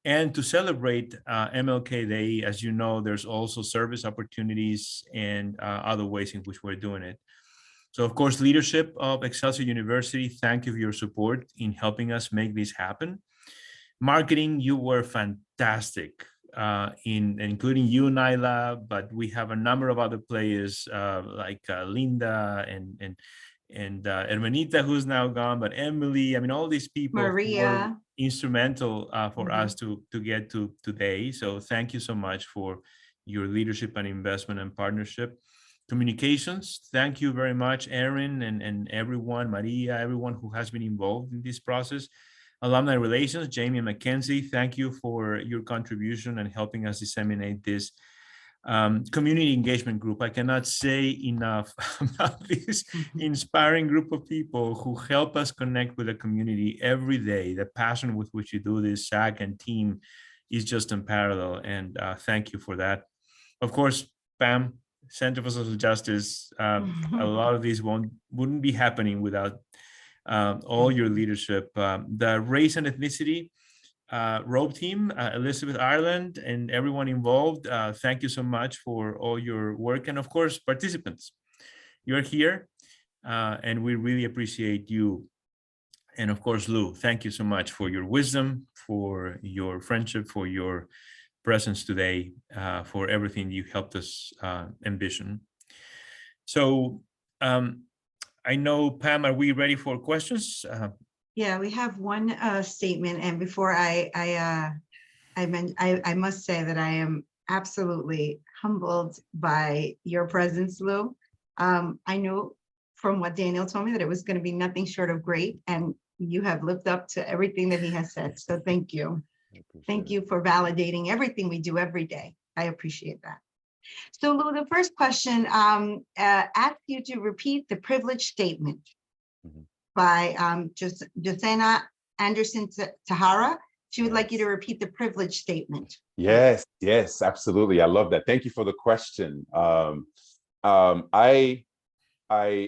And to celebrate MLK Day, as you know, there's also service opportunities and other ways in which we're doing it. So, of course, leadership of Excelsior University, thank you for your support in helping us make this happen. Marketing, you were fantastic, including you, Naila, but we have a number of other players like Linda and Hermanita, who's now gone, but Emily, I mean, all these people Maria, were instrumental for us to get to today. So thank you so much for your leadership and investment and partnership. Communications, thank you very much, Erin and everyone, Maria, everyone who has been involved in this process. Alumni relations, Jamie and Mackenzie, thank you for your contribution and helping us disseminate this. community engagement group. I cannot say enough about this inspiring group of people who help us connect with the community every day. The passion with which you do this, SAC and team, is just unparalleled. And thank you for that. Of course, Pam, Center for Social Justice, a lot of these wouldn't be happening without all your leadership. The race and ethnicity Rope team, Elizabeth Ireland, and everyone involved, thank you so much for all your work. And of course, participants, you're here, and we really appreciate you. And of course, Lou, thank you so much for your wisdom, for your friendship, for your presence today, for everything you helped us envision. So I know, Pam, are we ready for questions? Yeah, we have one statement, and before I must say that I am absolutely humbled by your presence, Lou. I know from what Daniel told me that it was going to be nothing short of great, and you have lived up to everything that he has said. So thank you. Thank you for validating everything we do every day. I appreciate that. So Lou, the first question asks you to repeat the privilege statement by Josena Anderson Tahara. She would like you to repeat the privilege statement. Yes, yes, absolutely. I love that. Thank you for the question. I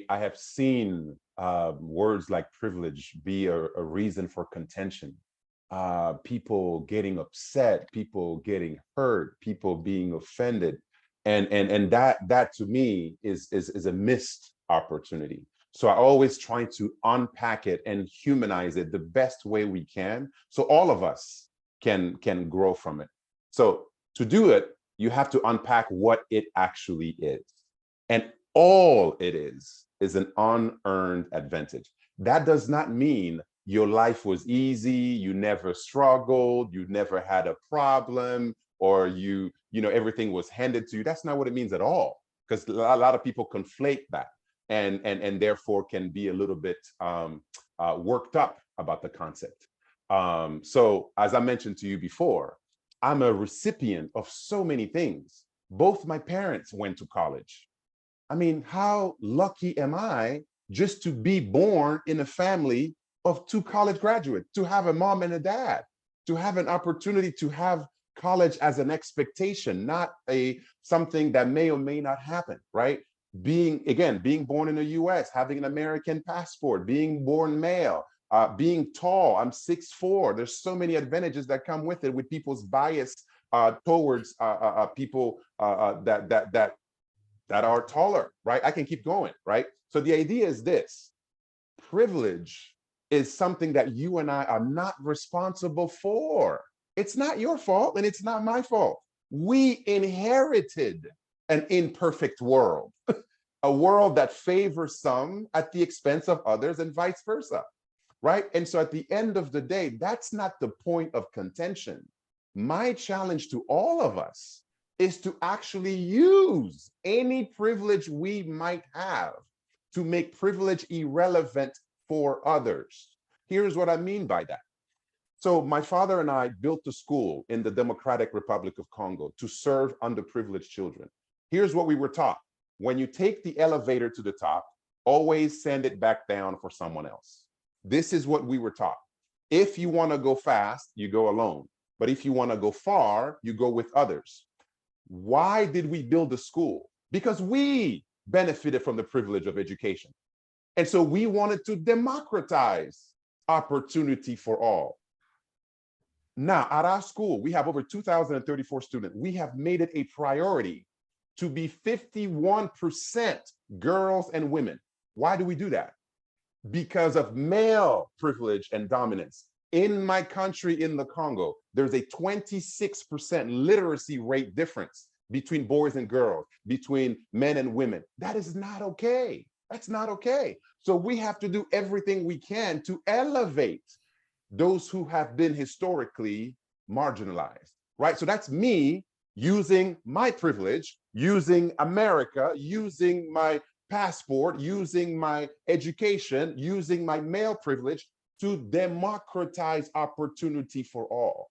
have seen words like privilege be a reason for contention. People getting upset, people getting hurt, people being offended. And that to me is a missed opportunity. So I always try to unpack it and humanize it the best way we can, so all of us can grow from it. So to do it, you have to unpack what it actually is. And all it is an unearned advantage. That does not mean your life was easy, you never struggled, you never had a problem, or you know everything was handed to you. That's not what it means at all, because a lot of people conflate that. And therefore can be a little bit worked up about the concept. So as I mentioned to you before, I'm a recipient of so many things. Both my parents went to college. I mean, how lucky am I just to be born in a family of 2 college graduates, to have a mom and a dad, to have an opportunity to have college as an expectation, not something that may or may not happen, right? Being born in the US, having an American passport, being born male, being tall, I'm 6'4". There's so many advantages that come with it, with people's bias towards people that are taller, right? I can keep going, right? So the idea is this: privilege is something that you and I are not responsible for. It's not your fault, and it's not my fault. We inherited an imperfect world, a world that favors some at the expense of others and vice versa, right? And so at the end of the day, that's not the point of contention. My challenge to all of us is to actually use any privilege we might have to make privilege irrelevant for others. Here's what I mean by that. So my father and I built a school in the Democratic Republic of Congo to serve underprivileged children. Here's what we were taught: when you take the elevator to the top, always send it back down for someone else. This is what we were taught. If you want to go fast, you go alone. But if you want to go far, you go with others. Why did we build a school? Because we benefited from the privilege of education. And so we wanted to democratize opportunity for all. Now, at our school, we have over 2,034 students. We have made it a priority to be 51% girls and women. Why do we do that? Because of male privilege and dominance. In my country, in the Congo, there's a 26% literacy rate difference between boys and girls, between men and women. That is not okay. That's not okay. So we have to do everything we can to elevate those who have been historically marginalized, right? So that's me using my privilege, using America, using my passport, using my education, using my male privilege to democratize opportunity for all.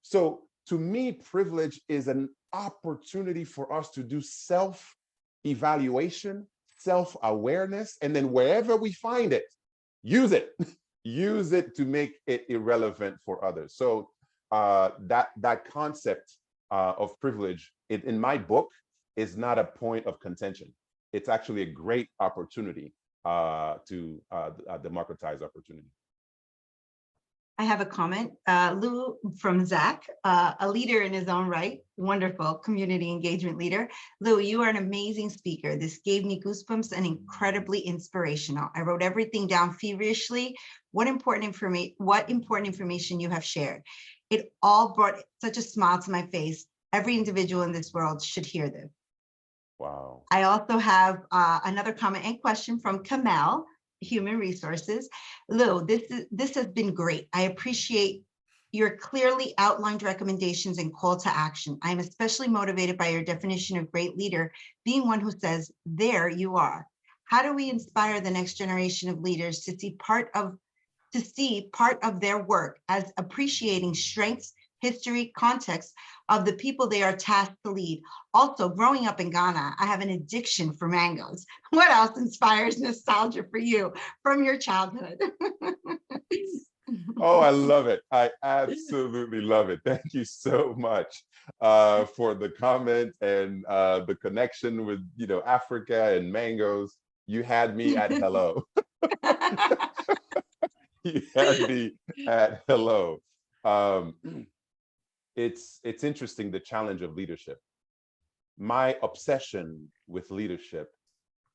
So to me, privilege is an opportunity for us to do self-evaluation, self-awareness, and then wherever we find it, use it. Use it to make it irrelevant for others. So that concept of privilege, in my book, is not a point of contention. It's actually a great opportunity to democratize opportunity. I have a comment, Lou, from Zach, a leader in his own right, wonderful community engagement leader. Lou, you are an amazing speaker. This gave me goosebumps and incredibly inspirational. I wrote everything down feverishly. What important information you have shared. It all brought such a smile to my face. Every individual in this world should hear this. Wow. I also have another comment and question from Kamal, Human Resources. Lou, this has been great. I appreciate your clearly outlined recommendations and call to action. I am especially motivated by your definition of great leader, being one who says, there you are. How do we inspire the next generation of leaders to see part of their work as appreciating strengths, history, context of the people they are tasked to lead? Also, growing up in Ghana, I have an addiction for mangoes. What else inspires nostalgia for you from your childhood? Oh, I love it. I absolutely love it. Thank you so much for the comment and the connection with, Africa and mangoes. You had me at hello. You had me at hello. It's interesting, the challenge of leadership. My obsession with leadership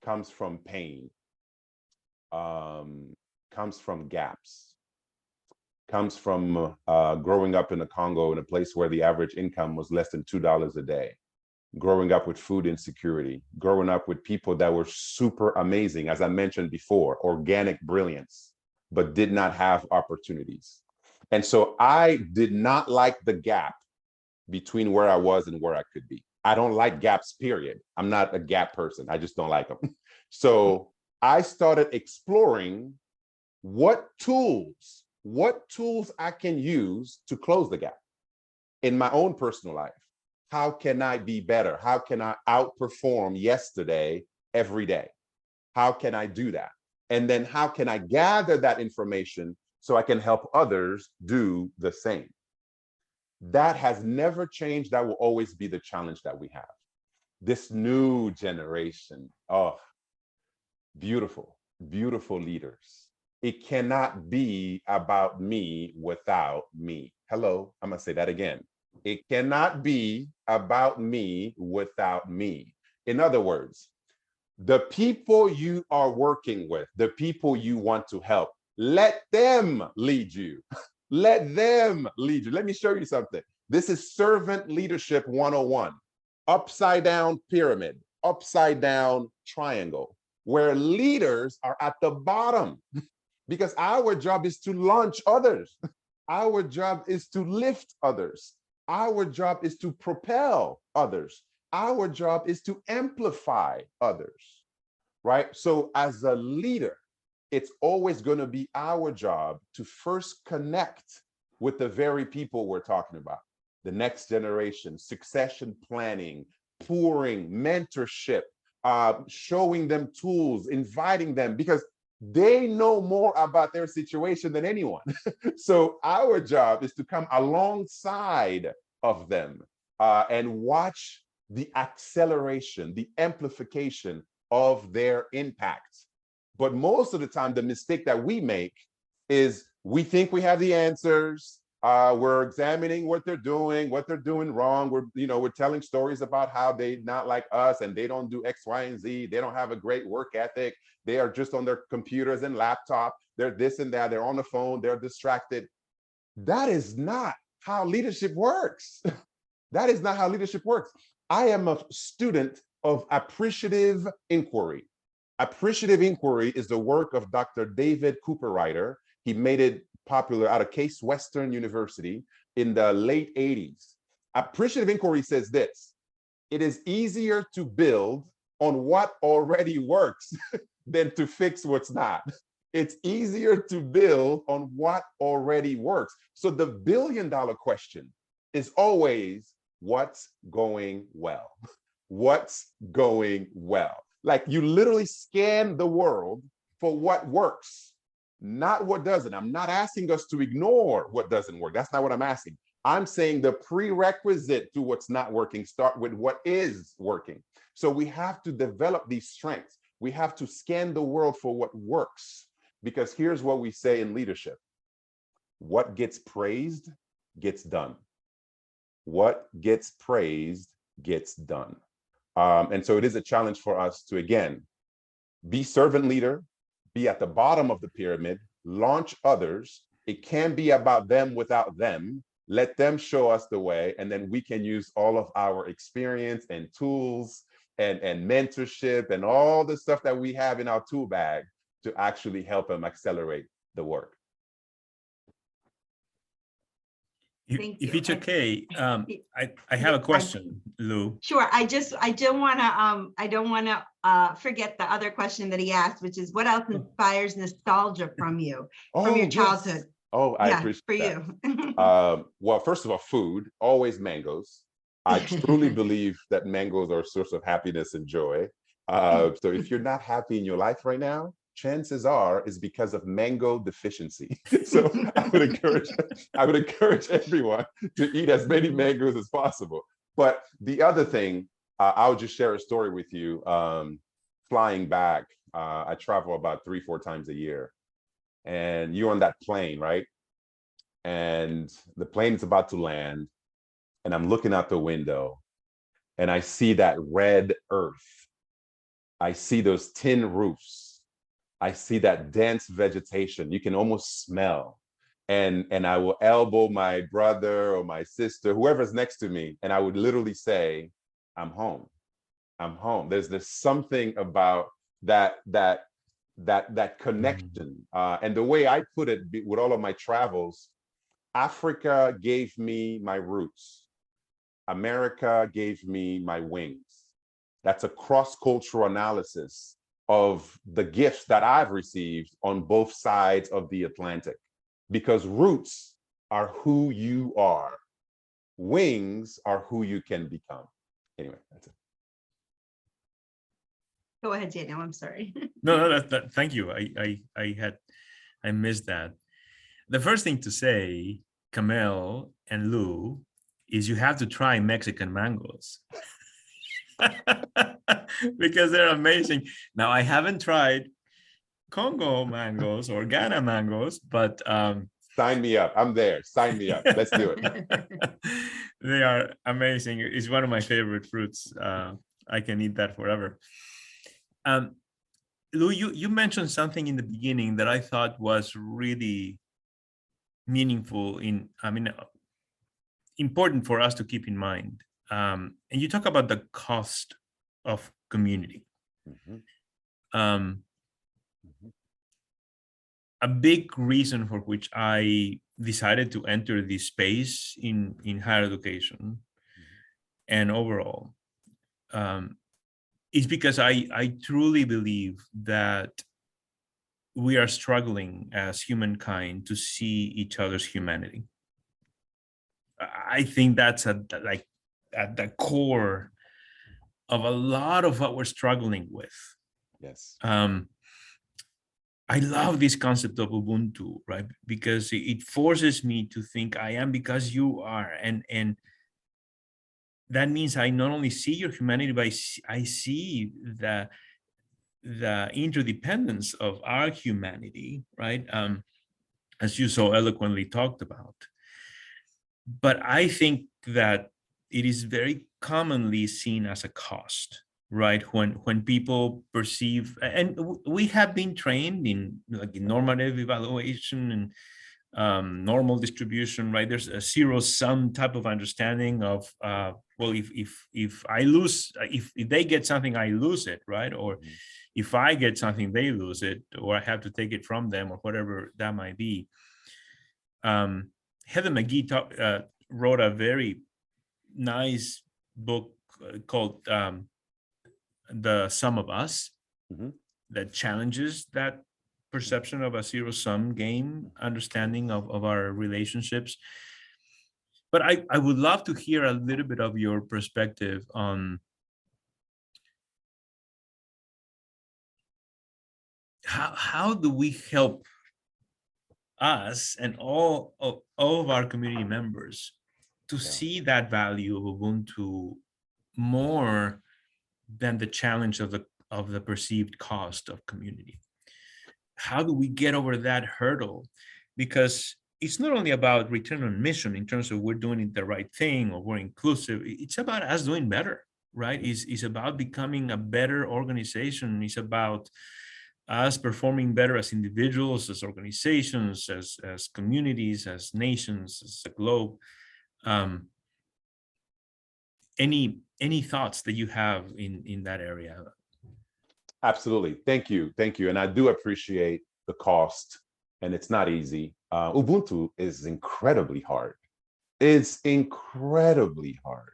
comes from pain, comes from gaps, comes from growing up in the Congo, in a place where the average income was less than $2 a day, growing up with food insecurity, growing up with people that were super amazing, as I mentioned before, organic brilliance, but did not have opportunities. And so I did not like the gap between where I was and where I could be. I don't like gaps, period. I'm not a gap person. I just don't like them. So I started exploring what tools I can use to close the gap in my own personal life. How can I be better? How can I outperform yesterday every day? How can I do that? And then how can I gather that information so I can help others do the same? That has never changed. That will always be the challenge that we have. This new generation, oh, beautiful, beautiful leaders. It cannot be about me without me. Hello, I'm gonna say that again. It cannot be about me without me. In other words, the people you are working with, the people you want to help, let them lead you. Let them lead you. Let me show you something. This is servant leadership 101. Upside down pyramid, upside down triangle, where leaders are at the bottom, because our job is to launch others. Our job is to lift others. Our job is to propel others. Our job is to amplify others, right? So as a leader, it's always going to be our job to first connect with the very people we're talking about, the next generation, succession planning, pouring, mentorship, showing them tools, inviting them, because they know more about their situation than anyone. So our job is to come alongside of them and watch the acceleration, the amplification of their impact. But most of the time, the mistake that we make is we think we have the answers. We're examining what they're doing wrong. We're telling stories about how they not like us and they don't do X, Y, and Z. They don't have a great work ethic. They are just on their computers and laptop. They're this and that. They're on the phone. They're distracted. That is not how leadership works. That is not how leadership works. I am a student of appreciative inquiry. Appreciative inquiry is the work of Dr. David Cooperrider. He made it popular out of Case Western University in the late 80s. Appreciative inquiry says this: it is easier to build on what already works than to fix what's not. It's easier to build on what already works. So the billion-dollar question is always, what's going well? What's going well? Like you literally scan the world for what works, not what doesn't. I'm not asking us to ignore what doesn't work. That's not what I'm asking. I'm saying the prerequisite to what's not working, start with what is working. So we have to develop these strengths. We have to scan the world for what works, because here's what we say in leadership: what gets praised gets done. What gets praised gets done. And so it is a challenge for us to, again, be servant leader, be at the bottom of the pyramid, launch others. It can be about them without them. Let them show us the way, and then we can use all of our experience and tools and mentorship and all the stuff that we have in our tool bag to actually help them accelerate the work. Thank If you. it's okay, I have a question, Lou. Sure. I don't want to forget the other question that he asked, which is what else inspires nostalgia from you, from your childhood? Yes. Oh, I Yeah, appreciate for that. you. Well, first of all, food, always mangoes. I truly believe that mangoes are a source of happiness and joy. So if you're not happy in your life right now, chances are is because of mango deficiency. So I would encourage everyone to eat as many mangoes as possible. But the other thing, I'll just share a story with you. Flying back, I travel about 3-4 times a year, and you're on that plane, right? And the plane is about to land, and I'm looking out the window, and I see that red earth. I see those tin roofs. I see that dense vegetation. You can almost smell. And I will elbow my brother or my sister, whoever's next to me, and I would literally say, I'm home. I'm home. There's something about that connection. And the way I put it with all of my travels, Africa gave me my roots. America gave me my wings. That's a cross-cultural analysis of the gifts that I've received on both sides of the Atlantic, because roots are who you are. Wings are who you can become. Anyway, that's it. Go ahead, Daniel. I'm sorry. No, thank you. I missed that. The first thing to say, Kamel and Lou, is you have to try Mexican mangoes. Because they're amazing. Now, I haven't tried Congo mangoes or Ghana mangoes, but sign me up. I'm there. Sign me up. Let's do it. They are amazing. It's one of my favorite fruits. I can eat that forever. Lou, you mentioned something in the beginning that I thought was really meaningful, important for us to keep in mind. And you talk about the cost of community. Mm-hmm. A big reason for which I decided to enter this space in higher education and overall is because I truly believe that we are struggling as humankind to see each other's humanity. I think that's at the core of a lot of what we're struggling with. Yes. I love this concept of Ubuntu, right? Because it forces me to think I am because you are, and that means I not only see your humanity, but I see the interdependence of our humanity, right? As you so eloquently talked about. But I think that it is very commonly seen as a cost, right? When people perceive, and we have been trained in normative evaluation and normal distribution, right? There's a zero-sum type of understanding of, well, if I lose, if they get something, I lose it, right? Or if I get something, they lose it, or I have to take it from them, or whatever that might be. Heather McGee wrote a very nice book called The Sum of Us, that challenges that perception of a zero-sum game understanding of our relationships. But I would love to hear a little bit of your perspective on how do we help us and all of our community members to see that value of Ubuntu more than the challenge of the perceived cost of community. How do we get over that hurdle? Because it's not only about return on mission in terms of we're doing the right thing or we're inclusive. It's about us doing better, right? It's about becoming a better organization. It's about us performing better as individuals, as organizations, as communities, as nations, as a globe. Any thoughts that you have in that area? Absolutely. Thank you. Thank you. And I do appreciate the cost, and it's not easy. Ubuntu is incredibly hard. It's incredibly hard.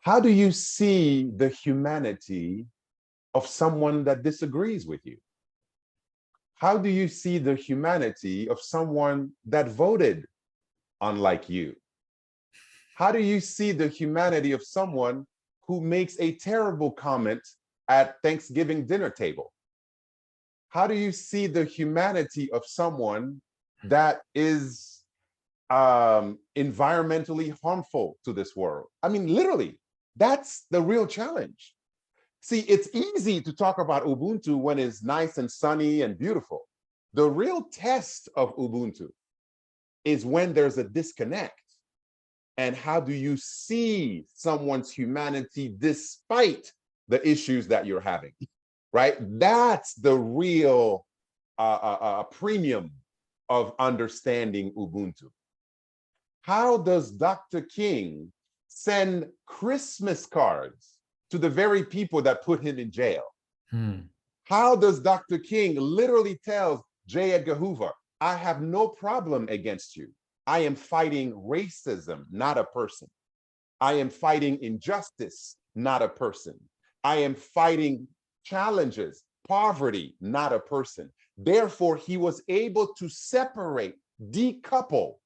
How do you see the humanity of someone that disagrees with you? How do you see the humanity of someone that voted unlike you? How do you see the humanity of someone who makes a terrible comment at Thanksgiving dinner table? How do you see the humanity of someone that is environmentally harmful to this world? I mean, literally, that's the real challenge. See, it's easy to talk about Ubuntu when it's nice and sunny and beautiful. The real test of Ubuntu is when there's a disconnect. And how do you see someone's humanity despite the issues that you're having, right? That's the real premium of understanding Ubuntu. How does Dr. King send Christmas cards to the very people that put him in jail? How does Dr. King literally tell J. Edgar Hoover, I have no problem against you. I am fighting racism, not a person. I am fighting injustice, not a person. I am fighting challenges, poverty, not a person. Therefore, he was able to separate, decouple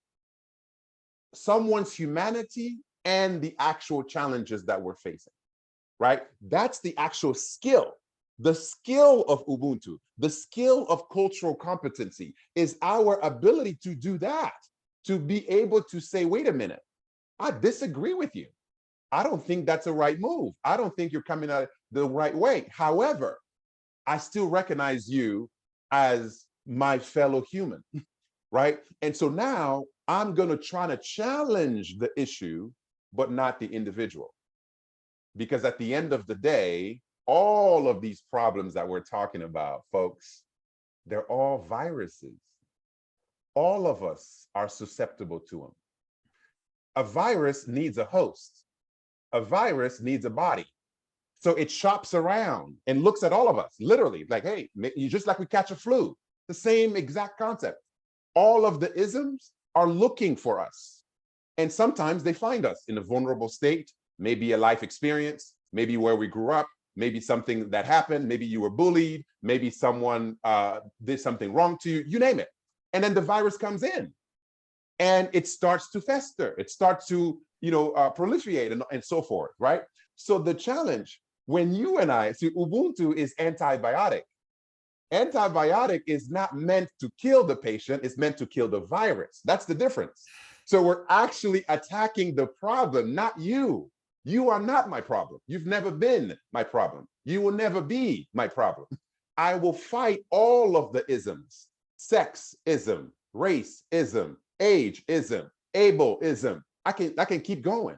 someone's humanity and the actual challenges that we're facing, right? That's the actual skill. The skill of Ubuntu, the skill of cultural competency is our ability to do that, to be able to say, wait a minute, I disagree with you. I don't think that's a right move. I don't think you're coming out the right way. However, I still recognize you as my fellow human, right? And so now I'm going to try to challenge the issue, but not the individual. Because at the end of the day, all of these problems that we're talking about, folks, they're all viruses. All of us are susceptible to them. A virus needs a host. A virus needs a body. So it shops around and looks at all of us, literally, like, hey, just like we catch a flu, the same exact concept. All of the isms are looking for us. And sometimes they find us in a vulnerable state, maybe a life experience, maybe where we grew up, maybe something that happened, maybe you were bullied, maybe someone did something wrong to you, you name it. And then the virus comes in and it starts to fester. It starts to, proliferate and so forth, right? So the challenge, when you and I, see, Ubuntu is antibiotic. Antibiotic is not meant to kill the patient, it's meant to kill the virus. That's the difference. So we're actually attacking the problem, not you. You are not my problem. You've never been my problem. You will never be my problem. I will fight all of the isms: sexism, racism, ageism, ableism. I can keep going.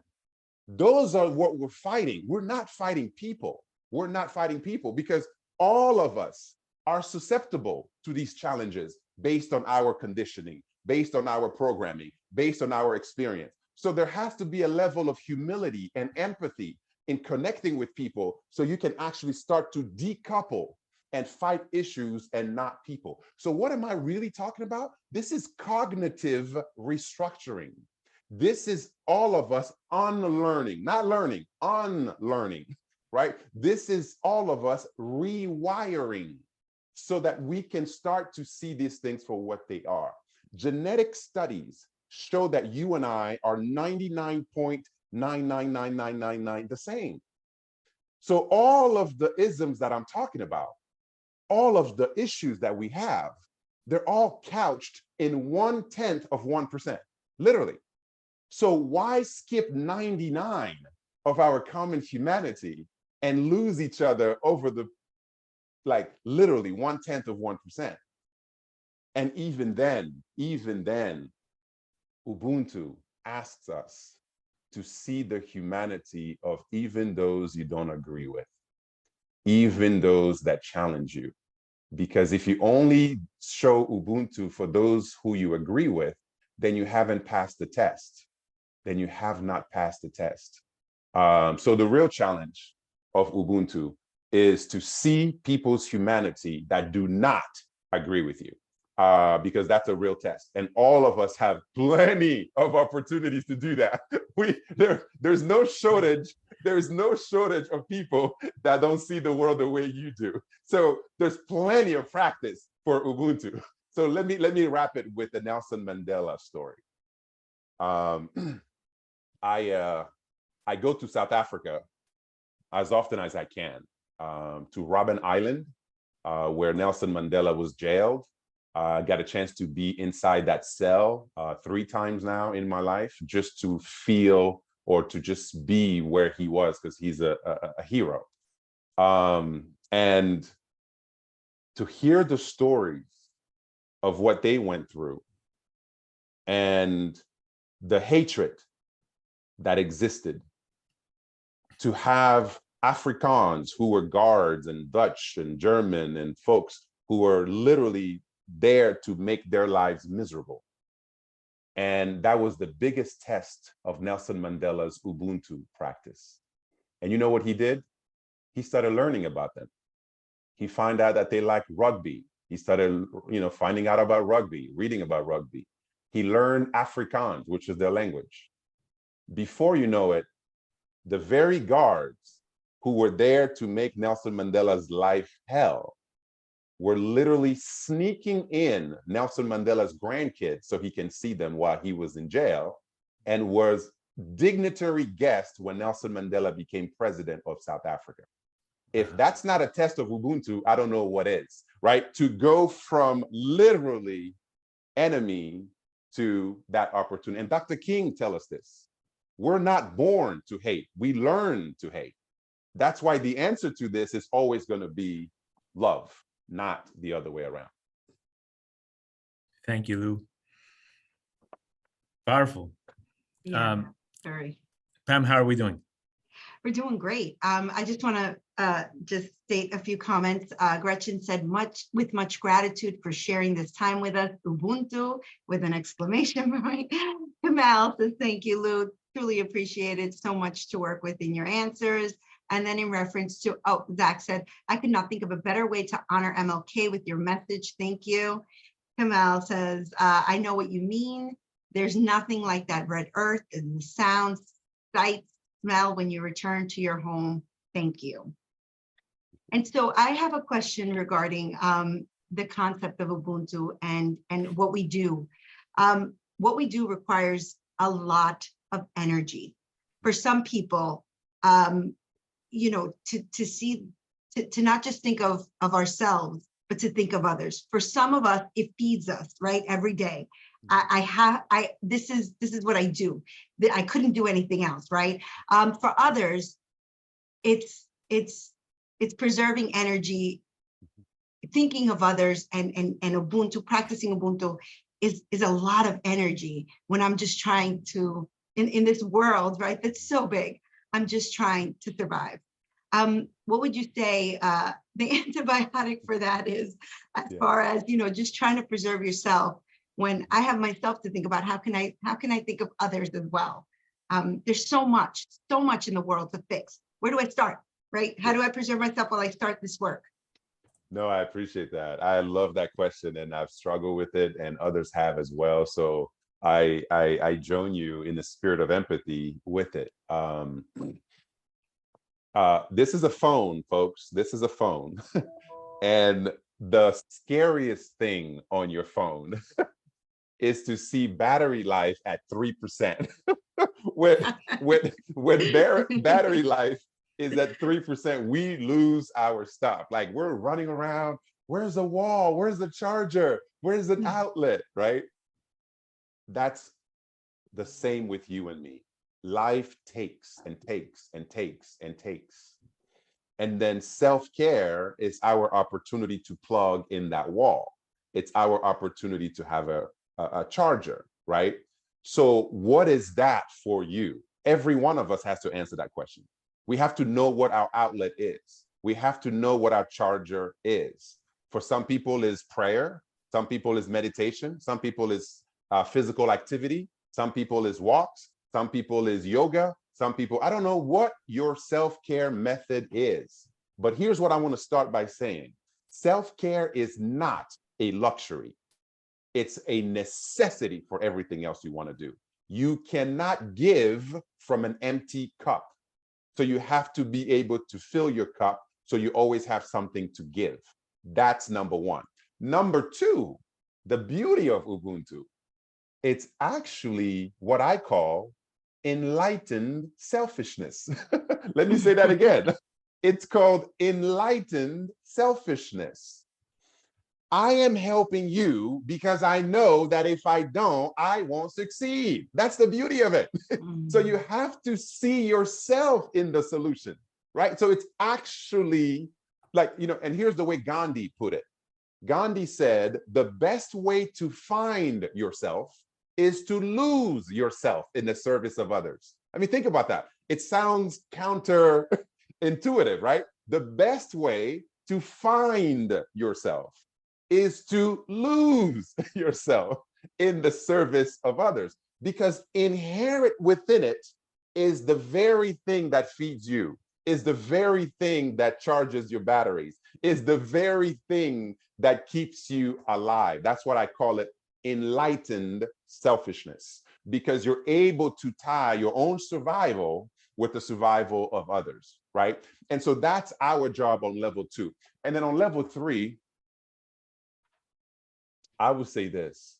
Those are what we're fighting. We're not fighting people. We're not fighting people because all of us are susceptible to these challenges based on our conditioning, based on our programming, based on our experience. So there has to be a level of humility and empathy in connecting with people so you can actually start to decouple and fight issues and not people. So what am I really talking about? This is cognitive restructuring. This is all of us unlearning, not learning, unlearning, right? This is all of us rewiring so that we can start to see these things for what they are. Genetic studies show that you and I are 99.999999 the same. So all of the isms that I'm talking about, all of the issues that we have, they're all couched in 1/10 of 1%, literally. So why skip 99 of our common humanity and lose each other over the, like, literally 1/10 of 1%? And even then, Ubuntu asks us to see the humanity of even those you don't agree with, even those that challenge you. Because if you only show Ubuntu for those who you agree with, then you haven't passed the test. Then you have not passed the test. So the real challenge of Ubuntu is to see people's humanity that do not agree with you, because that's a real test. And all of us have plenty of opportunities to do that. There's no shortage. There's no shortage of people that don't see the world the way you do. So there's plenty of practice for Ubuntu. So let me wrap it with the Nelson Mandela story. I go to South Africa as often as I can, to Robben Island, where Nelson Mandela was jailed. I got a chance to be inside that cell 3 times now in my life, just to feel or to just be where he was, because he's a hero. And to hear the stories of what they went through and the hatred that existed, to have Afrikaans who were guards and Dutch and German and folks who were literally there to make their lives miserable. And that was the biggest test of Nelson Mandela's Ubuntu practice. And you know what he did? He started learning about them. He found out that they liked rugby. He started, finding out about rugby, reading about rugby. He learned Afrikaans, which is their language. Before you know it, the very guards who were there to make Nelson Mandela's life hell were literally sneaking in Nelson Mandela's grandkids so he can see them while he was in jail, and was dignitary guest when Nelson Mandela became president of South Africa. If that's not a test of Ubuntu, I don't know what is, right? To go from literally enemy to that opportunity. And Dr. King tells us this: we're not born to hate, we learn to hate. That's why the answer to this is always going to be love, not the other way around. Thank you, Lou. Powerful. Yeah, sorry. Pam, how are we doing? We're doing great. I just want to just state a few comments. Gretchen said, with much gratitude for sharing this time with us, Ubuntu, with an exclamation point. Kamal says, thank you, Lou. Truly appreciate it. So much to work with in your answers. And then in reference to, Zach said, I could not think of a better way to honor MLK with your message. Thank you. Kamal says, I know what you mean. There's nothing like that red earth and the sounds, sights, smell when you return to your home. Thank you. And so I have a question regarding the concept of Ubuntu and what we do. What we do requires a lot of energy. For some people, to not just think of ourselves, but to think of others. For some of us, it feeds us, right? Every day. This is what I do. I couldn't do anything else, right? For others, it's preserving energy, thinking of others, and Ubuntu, practicing Ubuntu is a lot of energy when I'm just trying to, in this world, right? That's so big. I'm just trying to survive. What would you say the antibiotic for that is, as far as, just trying to preserve yourself when I have myself to think about? How can I think of others as well? There's so much in the world to fix. Where do I start, right? How do I preserve myself while I start this work? No, I appreciate that. I love that question, and I've struggled with it, and others have as well. So I join you in the spirit of empathy with it. This is a phone, folks. This is a phone. And the scariest thing on your phone is to see battery life at 3%. when battery life is at 3%, we lose our stuff. Like we're running around, where's the wall? Where's the charger? Where's the outlet, right? That's the same with you and me. Life takes and takes and takes and takes. And then self-care is our opportunity to plug in that wall. It's our opportunity to have a charger, right? So what is that for you? Every one of us has to answer that question. We have to know what our outlet is. We have to know what our charger is. For some people is prayer. Some people is meditation. Some people is physical activity. Some people is walks. Some people is yoga. Some people, I don't know what your self-care method is, but here's what I want to start by saying. Self-care is not a luxury. It's a necessity for everything else you want to do. You cannot give from an empty cup. So you have to be able to fill your cup so you always have something to give. That's number one. Number two, the beauty of Ubuntu, it's actually what I call enlightened selfishness. Let me say that again. It's called enlightened selfishness. I am helping you because I know that if I don't, I won't succeed. That's the beauty of it. So you have to see yourself in the solution, right? So it's actually like, you know, and here's the way Gandhi put it. Gandhi said, the best way to find yourself is to lose yourself in the service of others. I mean, think about that. It sounds counterintuitive, right? The best way to find yourself is to lose yourself in the service of others, because inherent within it is the very thing that feeds you, is the very thing that charges your batteries, is the very thing that keeps you alive. That's what I call it, enlightened selfishness, because you're able to tie your own survival with the survival of others, right? And so that's our job on level 2. And then on level 3, I would say this: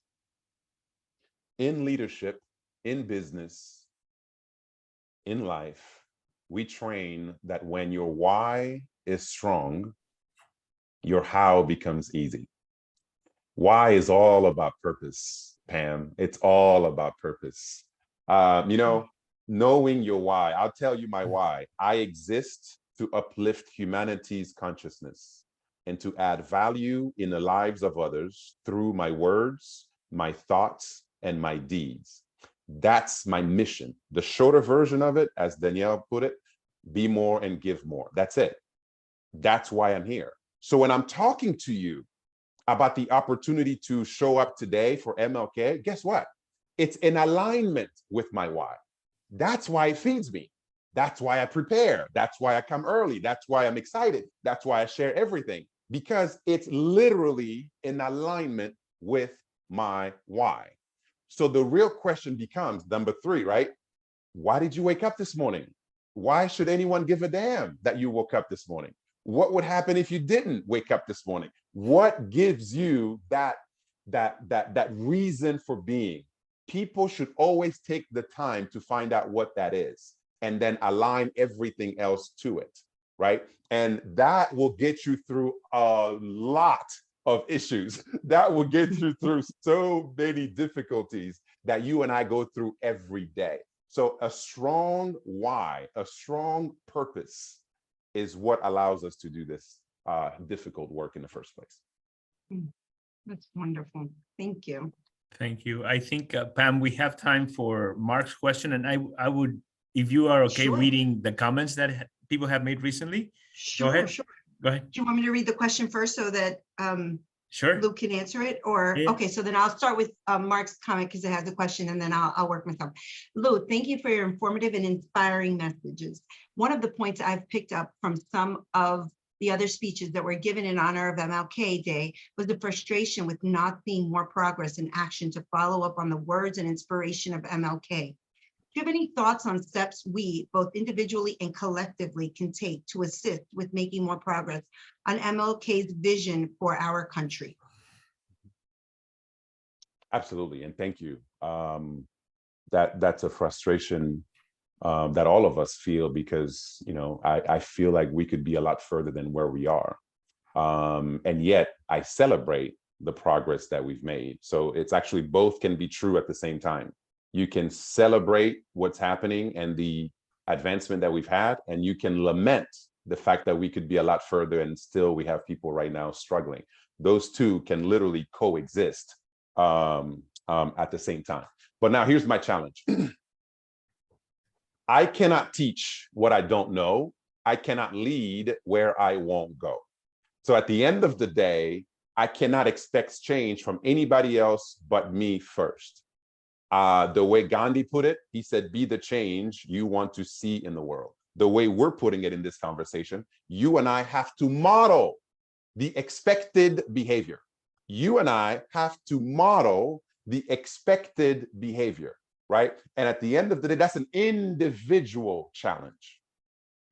in leadership, in business, in life, we train that when your why is strong, your how becomes easy. Why is all about purpose, Pam. It's all about purpose. You know, knowing your why. I'll tell you my why. I exist to uplift humanity's consciousness and to add value in the lives of others through my words, my thoughts, and my deeds. That's my mission. The shorter version of it, as Danielle put it, be more and give more. That's it. That's why I'm here. So when I'm talking to you about the opportunity to show up today for MLK, guess what? It's in alignment with my why. That's why it feeds me. That's why I prepare. That's why I come early. That's why I'm excited. That's why I share everything, because it's literally in alignment with my why. So the real question becomes number 3, right? Why did you wake up this morning? Why should anyone give a damn that you woke up this morning? What would happen if you didn't wake up this morning? What gives you that reason for being? People should always take the time to find out what that is and then align everything else to it, right? And that will get you through a lot of issues. That will get you through so many difficulties that you and I go through every day. So a strong why, a strong purpose is what allows us to do this difficult work in the first place. That's wonderful. Thank you. Thank you. I think, Pam, we have time for Mark's question. And I would, if you are okay, Sure. reading the comments that people have made recently. Sure, Go ahead. sure. Go ahead. Do you want me to read the question first so that Sure. Luke can answer it? Or, Yeah. okay, so then I'll start with Mark's comment because it has a question, and then I'll work myself. Luke, thank you for your informative and inspiring messages. One of the points I've picked up from some of the other speeches that were given in honor of MLK Day was the frustration with not seeing more progress and action to follow up on the words and inspiration of MLK. Do you have any thoughts on steps we, both individually and collectively, can take to assist with making more progress on MLK's vision for our country? Absolutely, and thank you. That's a frustration that all of us feel, because I feel like we could be a lot further than where we are, and yet I celebrate the progress that we've made. So it's actually both can be true at the same time. You can celebrate what's happening and the advancement that we've had, and you can lament the fact that we could be a lot further and still we have people right now struggling. Those two can literally coexist at the same time. But now here's my challenge. I cannot teach what I don't know. I cannot lead where I won't go. So at the end of the day, I cannot expect change from anybody else but me first. The way Gandhi put it, he said, be the change you want to see in the world. The way we're putting it in this conversation, you and I have to model the expected behavior. You and I have to model the expected behavior, right? And at the end of the day, that's an individual challenge.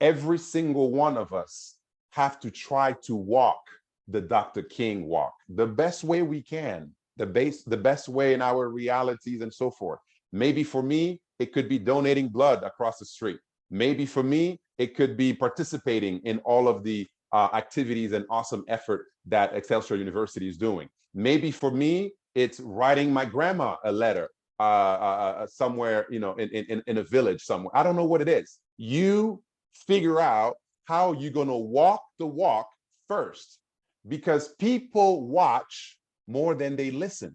Every single one of us have to try to walk the Dr. King walk the best way we can, the best way in our realities and so forth. Maybe for me, it could be donating blood across the street. Maybe for me, it could be participating in all of the activities and awesome effort that Excelsior University is doing. Maybe for me, it's writing my grandma a letter somewhere, in a village somewhere. I don't know what it is. You figure out how you're going to walk the walk first, because people watch more than they listen,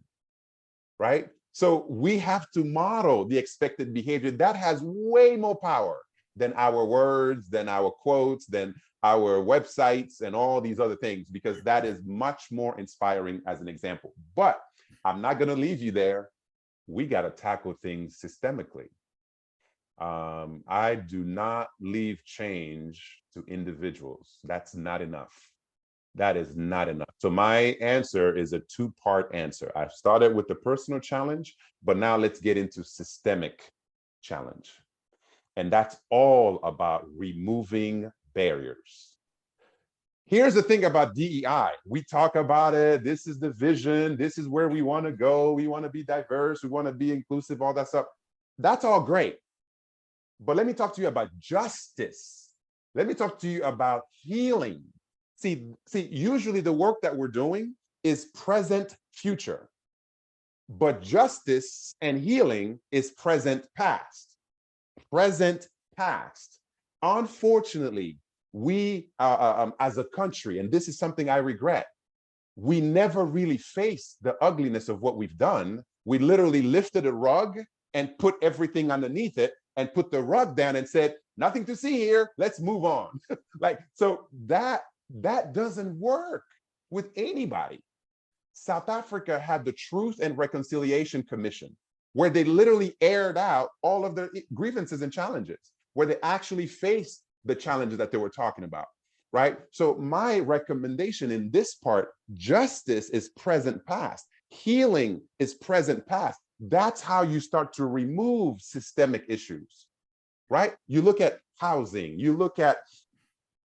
right? So we have to model the expected behavior. That has way more power than our words, than our quotes, than our websites and all these other things, because that is much more inspiring as an example. But I'm not going to leave you there. We got to tackle things systemically. I do not leave change to individuals. That's not enough. That is not enough. So my answer is a two-part answer. I've started with the personal challenge, but now let's get into systemic challenge. And that's all about removing barriers. Here's the thing about DEI. We talk about it. This is the vision. This is where we want to go. We want to be diverse. We want to be inclusive, all that stuff. That's all great. But let me talk to you about justice. Let me talk to you about healing. See, usually the work that we're doing is present future, but justice and healing is present past. Present past. Unfortunately, we as a country, and this is something I regret, we never really faced the ugliness of what we've done. We literally lifted a rug and put everything underneath it and put the rug down and said, nothing to see here, let's move on. So that doesn't work with anybody. South Africa had the Truth and Reconciliation Commission, where they literally aired out all of their grievances and challenges, where they actually faced the challenges that they were talking about, right? So my recommendation in this part, justice is present past, healing is present past. That's how you start to remove systemic issues, right? You look at housing, you look at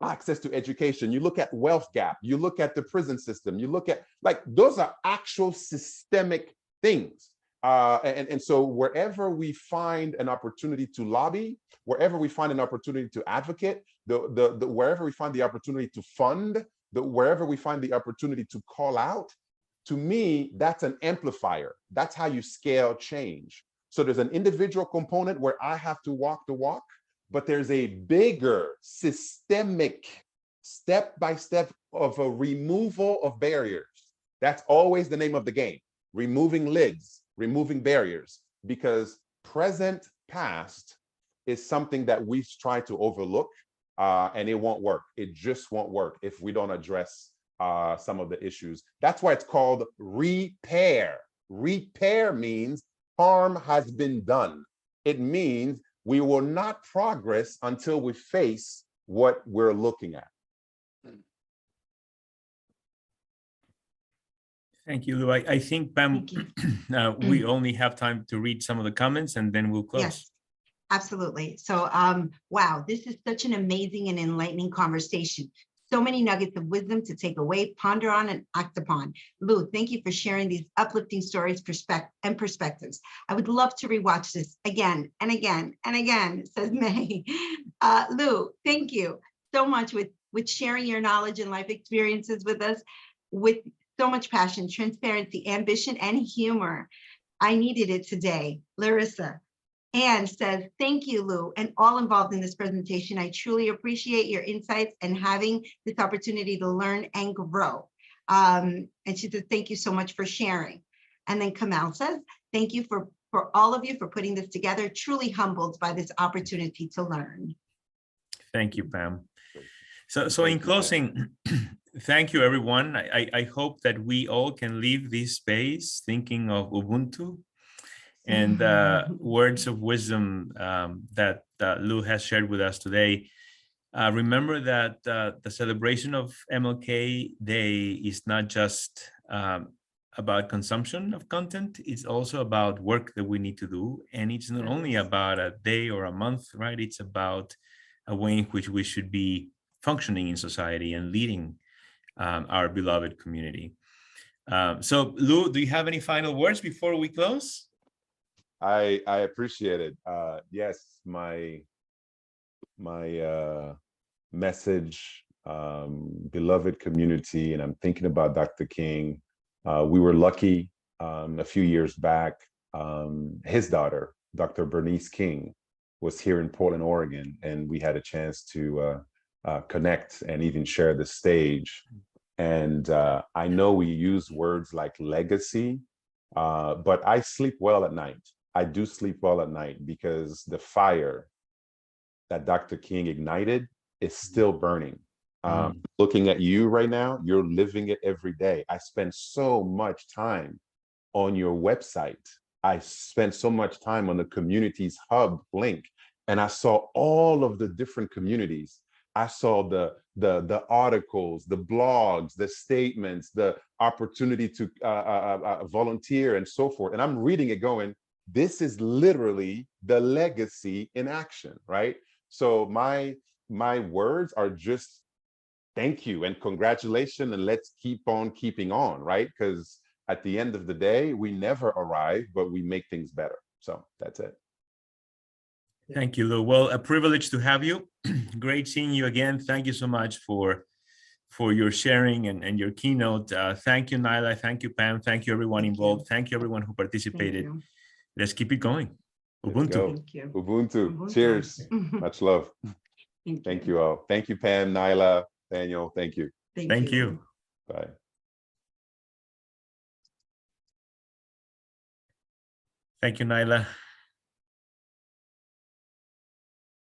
access to education, you look at wealth gap, you look at the prison system, you look at, those are actual systemic things. And so wherever we find an opportunity to lobby, wherever we find an opportunity to advocate, wherever we find the opportunity to fund, wherever we find the opportunity to call out, to me, that's an amplifier. That's how you scale change. So there's an individual component where I have to walk the walk, but there's a bigger systemic step-by-step of a removal of barriers. That's always the name of the game, removing lids, removing barriers, because present past is something that we try to overlook, and it won't work. It just won't work if we don't address some of the issues. That's why it's called repair. Repair means harm has been done. It means we will not progress until we face what we're looking at. Thank you, Lou. I think, Pam, we only have time to read some of the comments and then we'll close. Yes, absolutely. So, wow, this is such an amazing and enlightening conversation. So many nuggets of wisdom to take away, ponder on, and act upon. Lou, thank you for sharing these uplifting stories and perspectives. I would love to rewatch this again and again and again, says May. Lou, thank you so much with sharing your knowledge and life experiences with us with so much passion, transparency, ambition, and humor. I needed it today. Larissa, Anne says, thank you, Lou, and all involved in this presentation. I truly appreciate your insights and having this opportunity to learn and grow. And she says, thank you so much for sharing. And then Kamal says, thank you for all of you for putting this together. Truly humbled by this opportunity to learn. Thank you, Pam. So in closing, thank you, everyone. I hope that we all can leave this space thinking of Ubuntu and words of wisdom that Lou has shared with us today. Remember that the celebration of MLK Day is not just about consumption of content, it's also about work that we need to do. And it's not only about a day or a month, right? It's about a way in which we should be functioning in society and leading our beloved community. So Lou, do you have any final words before we close? I appreciate it. Yes, my message, beloved community, and I'm thinking about Dr. King. We were lucky a few years back. His daughter, Dr. Bernice King, was here in Portland, Oregon, and we had a chance to connect and even share the stage. And I know we use words like legacy, but I sleep well at night. I do sleep well at night because the fire that Dr. King ignited is still burning. Looking at you right now, you're living it every day. I spend so much time on your website. I spent so much time on the Communities Hub link, and I saw all of the different communities. I saw the articles, the blogs, the statements, the opportunity to volunteer and so forth. And I'm reading it going, this is literally the legacy in action, right? So my words are just thank you and congratulations, and let's keep on keeping on, right? Because at the end of the day, we never arrive, but we make things better. So that's it. Thank you, Lou. Well, a privilege to have you. Great seeing you again. Thank you so much for your sharing and your keynote. Thank you, Nyla. Thank you, Pam. Thank you, everyone involved. Thank you, everyone who participated. Let's keep it going. Ubuntu. Thank you. Ubuntu. Cheers. Much love. Thank you all. Thank you, Pam, Nyla, Daniel. Thank you. Thank you. Bye. Thank you, Nyla.